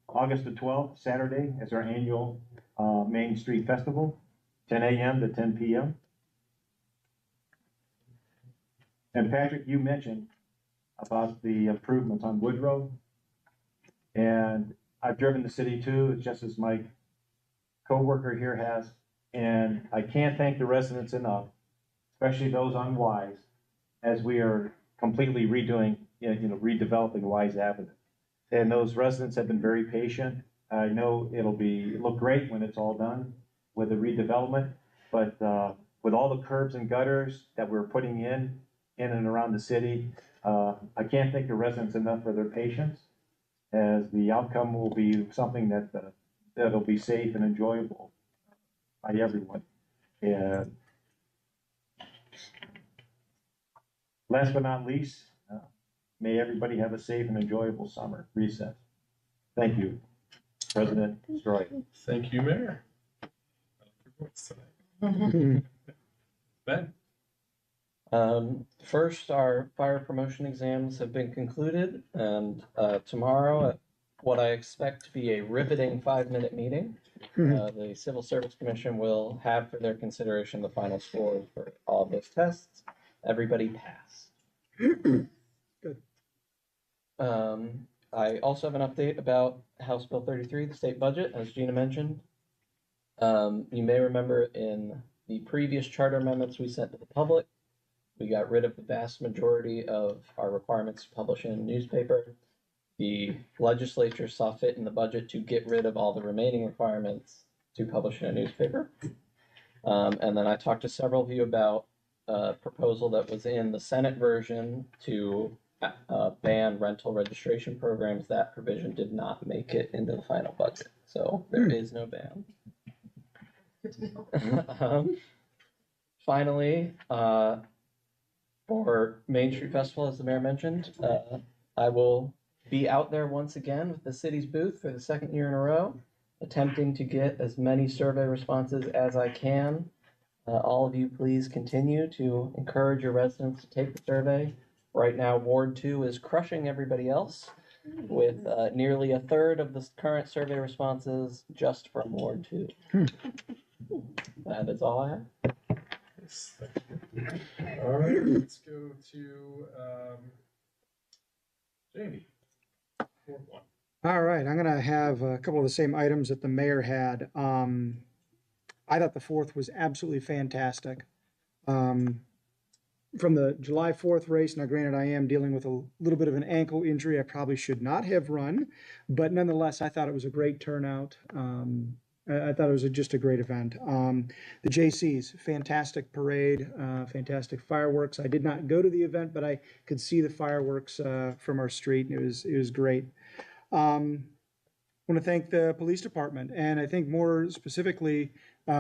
August the 12th, Saturday, is our annual Main Street Festival, 10 a.m. to 10 p.m. And Patrick, you mentioned about the improvements on Woodrow. And I've driven the city too, just as my coworker here has. And I can't thank the residents enough, especially those on Wise, as we are completely redeveloping Wise Avenue. And those residents have been very patient. I know it'll look great when it's all done with the redevelopment, but with all the curbs and gutters that we're putting in and around the city, I can't thank the residents enough for their patience, as the outcome will be something that'll be safe and enjoyable by everyone. And last but not least, may everybody have a safe and enjoyable summer recess. Thank you, President Stroy. Thank you, Mayor. I like your voice tonight. Ben? First, our fire promotion exams have been concluded, and tomorrow, at what I expect to be a riveting 5-minute meeting, the Civil Service Commission will have for their consideration the final scores for all of those tests. Everybody passed. Good. I also have an update about House Bill 33, the state budget, as Gina mentioned. You may remember in the previous charter amendments we sent to the public, we got rid of the vast majority of our requirements to publish in a newspaper. The legislature saw fit in the budget to get rid of all the remaining requirements to publish in a newspaper. And then I talked to several of you about a proposal that was in the Senate version to ban rental registration programs. That provision did not make it into the final budget, so there is no ban. Finally, for Main Street Festival, as the mayor mentioned, I will be out there once again with the city's booth for the second year in a row, attempting to get as many survey responses as I can. All of you, please continue to encourage your residents to take the survey. Right now, Ward 2 is crushing everybody else, with nearly a third of the current survey responses just from Ward 2. That is all I have. Yes, thank you. All right, let's go to Jamie. Ward 1. All right, I'm gonna have a couple of the same items that the mayor had. I thought the 4th was absolutely fantastic. From the July 4th race, now granted I am dealing with a little bit of an ankle injury. I probably should not have run, but nonetheless, I thought it was a great turnout. I thought it was just a great event. The JC's, fantastic parade, fantastic fireworks. I did not go to the event, but I could see the fireworks from our street, and it was great. I want to thank the police department, and I think more specifically,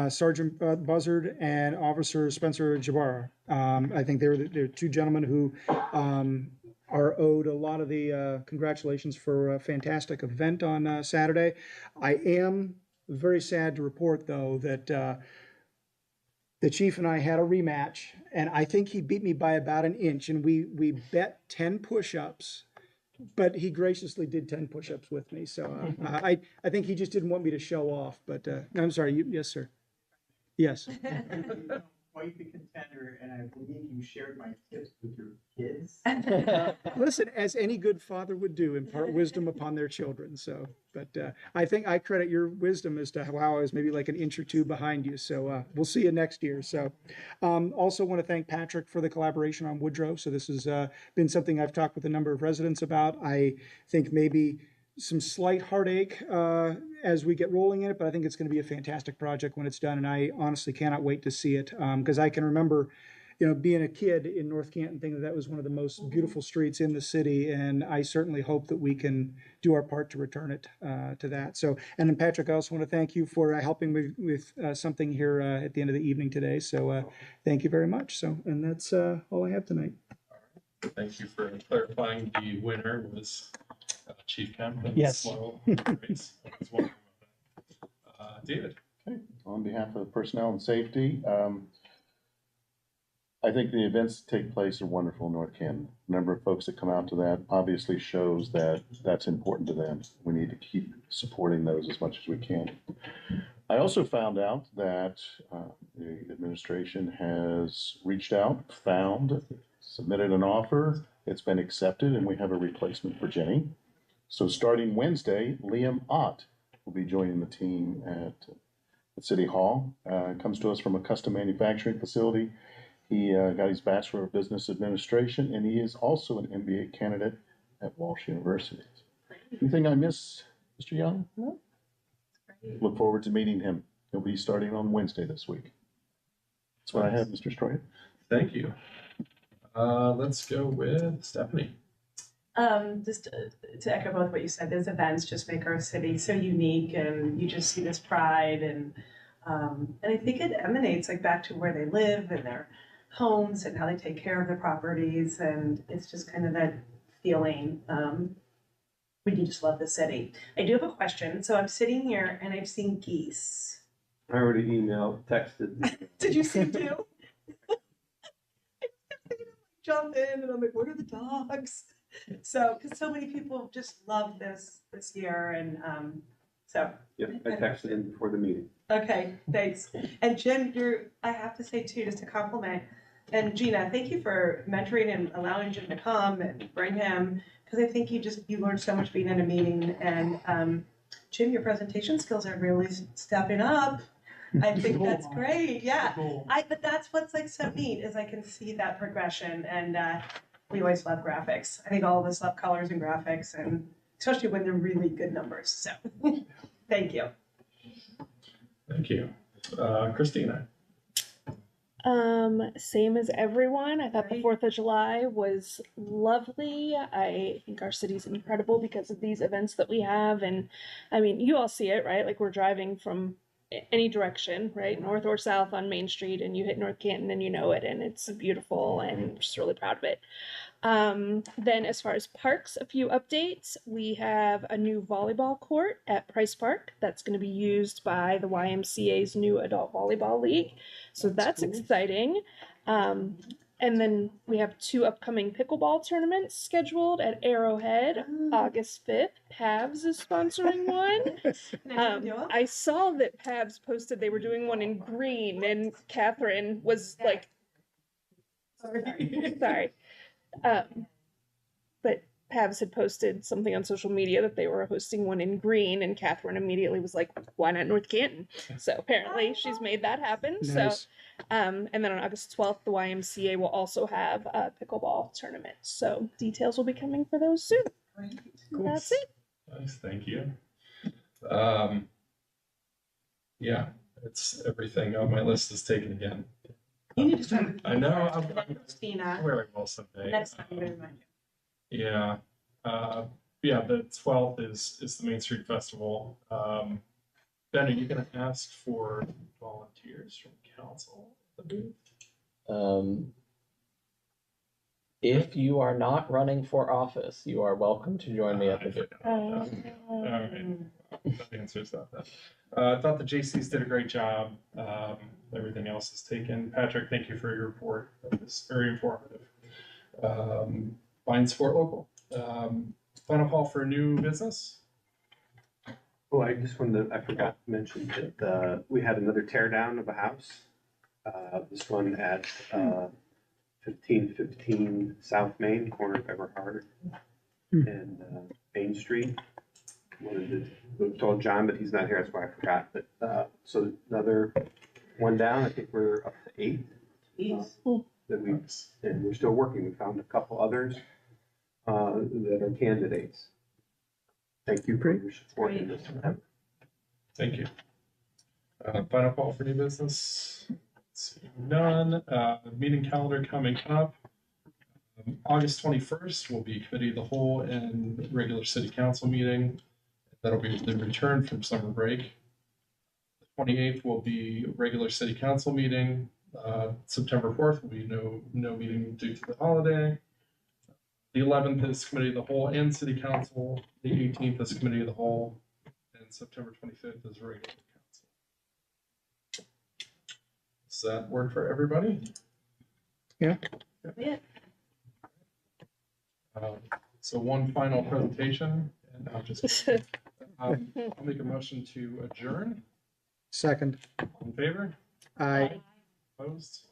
Sergeant Buzzard and Officer Spencer Jabara. I think they're two gentlemen who are owed a lot of the congratulations for a fantastic event on Saturday. I am very sad to report, though, that the chief and I had a rematch, and I think he beat me by about an inch, and we bet 10 push-ups. But he graciously did 10 push-ups with me, so I think he just didn't want me to show off. But no, I'm sorry. Yes, sir. Yes. Quite the contender, and I believe you shared my tips with your kids. Listen, as any good father would do, impart wisdom upon their children. So, but I think I credit your wisdom as to how I was maybe like an inch or two behind you. So we'll see you next year. So also want to thank Patrick for the collaboration on Woodrow. So this has been something I've talked with a number of residents about. I think maybe some slight heartache as we get rolling in it, but I think it's going to be a fantastic project when it's done, and I honestly cannot wait to see it because I can remember, being a kid in North Canton, thinking that was one of the most beautiful streets in the city, and I certainly hope that we can do our part to return it to that. So, and then Patrick, I also want to thank you for helping me with something here at the end of the evening today. So, thank you very much. So, and that's all I have tonight. Thank you for clarifying. The winner was Chief Canton. Yes. David. Okay. On behalf of the personnel and safety, I think the events that take place are wonderful in North Canton. The number of folks that come out to that obviously shows that that's important to them. We need to keep supporting those as much as we can. I also found out that the administration has reached out, submitted an offer. It's been accepted, and we have a replacement for Jenny. So starting Wednesday, Liam Ott will be joining the team at City Hall. Comes to us from a custom manufacturing facility. He got his Bachelor of Business Administration, and he is also an MBA candidate at Walsh University. Anything I miss, Mr. Young? No. Look forward to meeting him. He'll be starting on Wednesday this week. That's what I have, Mr. Stroyer. Thank you. Let's go with Stephanie. Just to echo both what you said, those events just make our city so unique, and you just see this pride, and I think it emanates back to where they live and their homes and how they take care of their properties, and it's just kind of that feeling. We do just love the city. I do have a question. So I'm sitting here and I've seen geese. I already emailed, texted. Did you see too? Jump in and I'm like, what are the dogs? So, because so many people just love this year, and so. Yep, I texted him before the meeting. Okay, thanks. And Jim, I have to say too, just to compliment, and Gina, thank you for mentoring and allowing Jim to come and bring him, because I think you learned so much being in a meeting, and Jim, your presentation skills are really stepping up. I think that's great, yeah. But that's what's so neat, is I can see that progression, and we always love graphics. I think all of us love colors and graphics, and especially when they're really good numbers, so thank you. Thank you. Christina. Same as everyone. I thought the 4th of July was lovely. I think our city's incredible because of these events that we have. And I mean, you all see it, right? We're driving from any direction, right? North or south on Main Street, and you hit North Canton and you know it, and it's beautiful, and I'm just really proud of it. Then as far as parks, a few updates. We have a new volleyball court at Price Park that's going to be used by the YMCA's new adult volleyball league. So that's cool. Exciting. And then we have 2 upcoming pickleball tournaments scheduled at Arrowhead. August 5th, Pavs is sponsoring one. I saw that Pavs posted they were doing one in green, and Catherine was like, sorry. But Pavs had posted something on social media that they were hosting one in green, and Catherine immediately was like, why not North Canton? So apparently she's made that happen. Nice. So, and then on August 12th, the YMCA will also have a pickleball tournament. So details will be coming for those soon. Great. Cool. That's it. Nice, thank you. Yeah, it's everything on my list is taken again. You need to start with I know. Christina. Very well someday. Next time, I'm going to remind you. Yeah. Yeah, the 12th is the Main Street Festival. Ben, are you going to ask for volunteers from council at the booth? If you are not running for office, you are welcome to join me at the booth. All right. That answers that. I thought the JCs did a great job. Everything else is taken. Patrick, thank you for your report. It was very informative. Find Sport Local. Final call for new business. Oh, I forgot to mention that we had another tear down of a house. This one at 1515 South Main, corner of Everhard and Main Street. We told John, but he's not here, that's why I forgot. But so another one down. I think we're up to 8. And we're still working. We found a couple others that are candidates. Thank you for your support in this. Thank you. Final call for new business. Seeing none. Meeting calendar coming up. August 21st will be committee of the whole and regular city council meeting. That'll be the return from summer break. The 28th will be regular city council meeting. September 4th will be no meeting due to the holiday. The 11th is committee of the whole and city council. The 18th is committee of the whole, and September 25th is regular council. Does that work for everybody? Yeah. Yeah. So one final presentation, and I'll make a motion to adjourn. Second. All in favor? Aye. Opposed?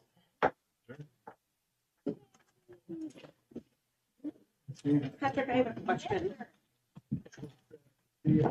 Patrick, I have a question.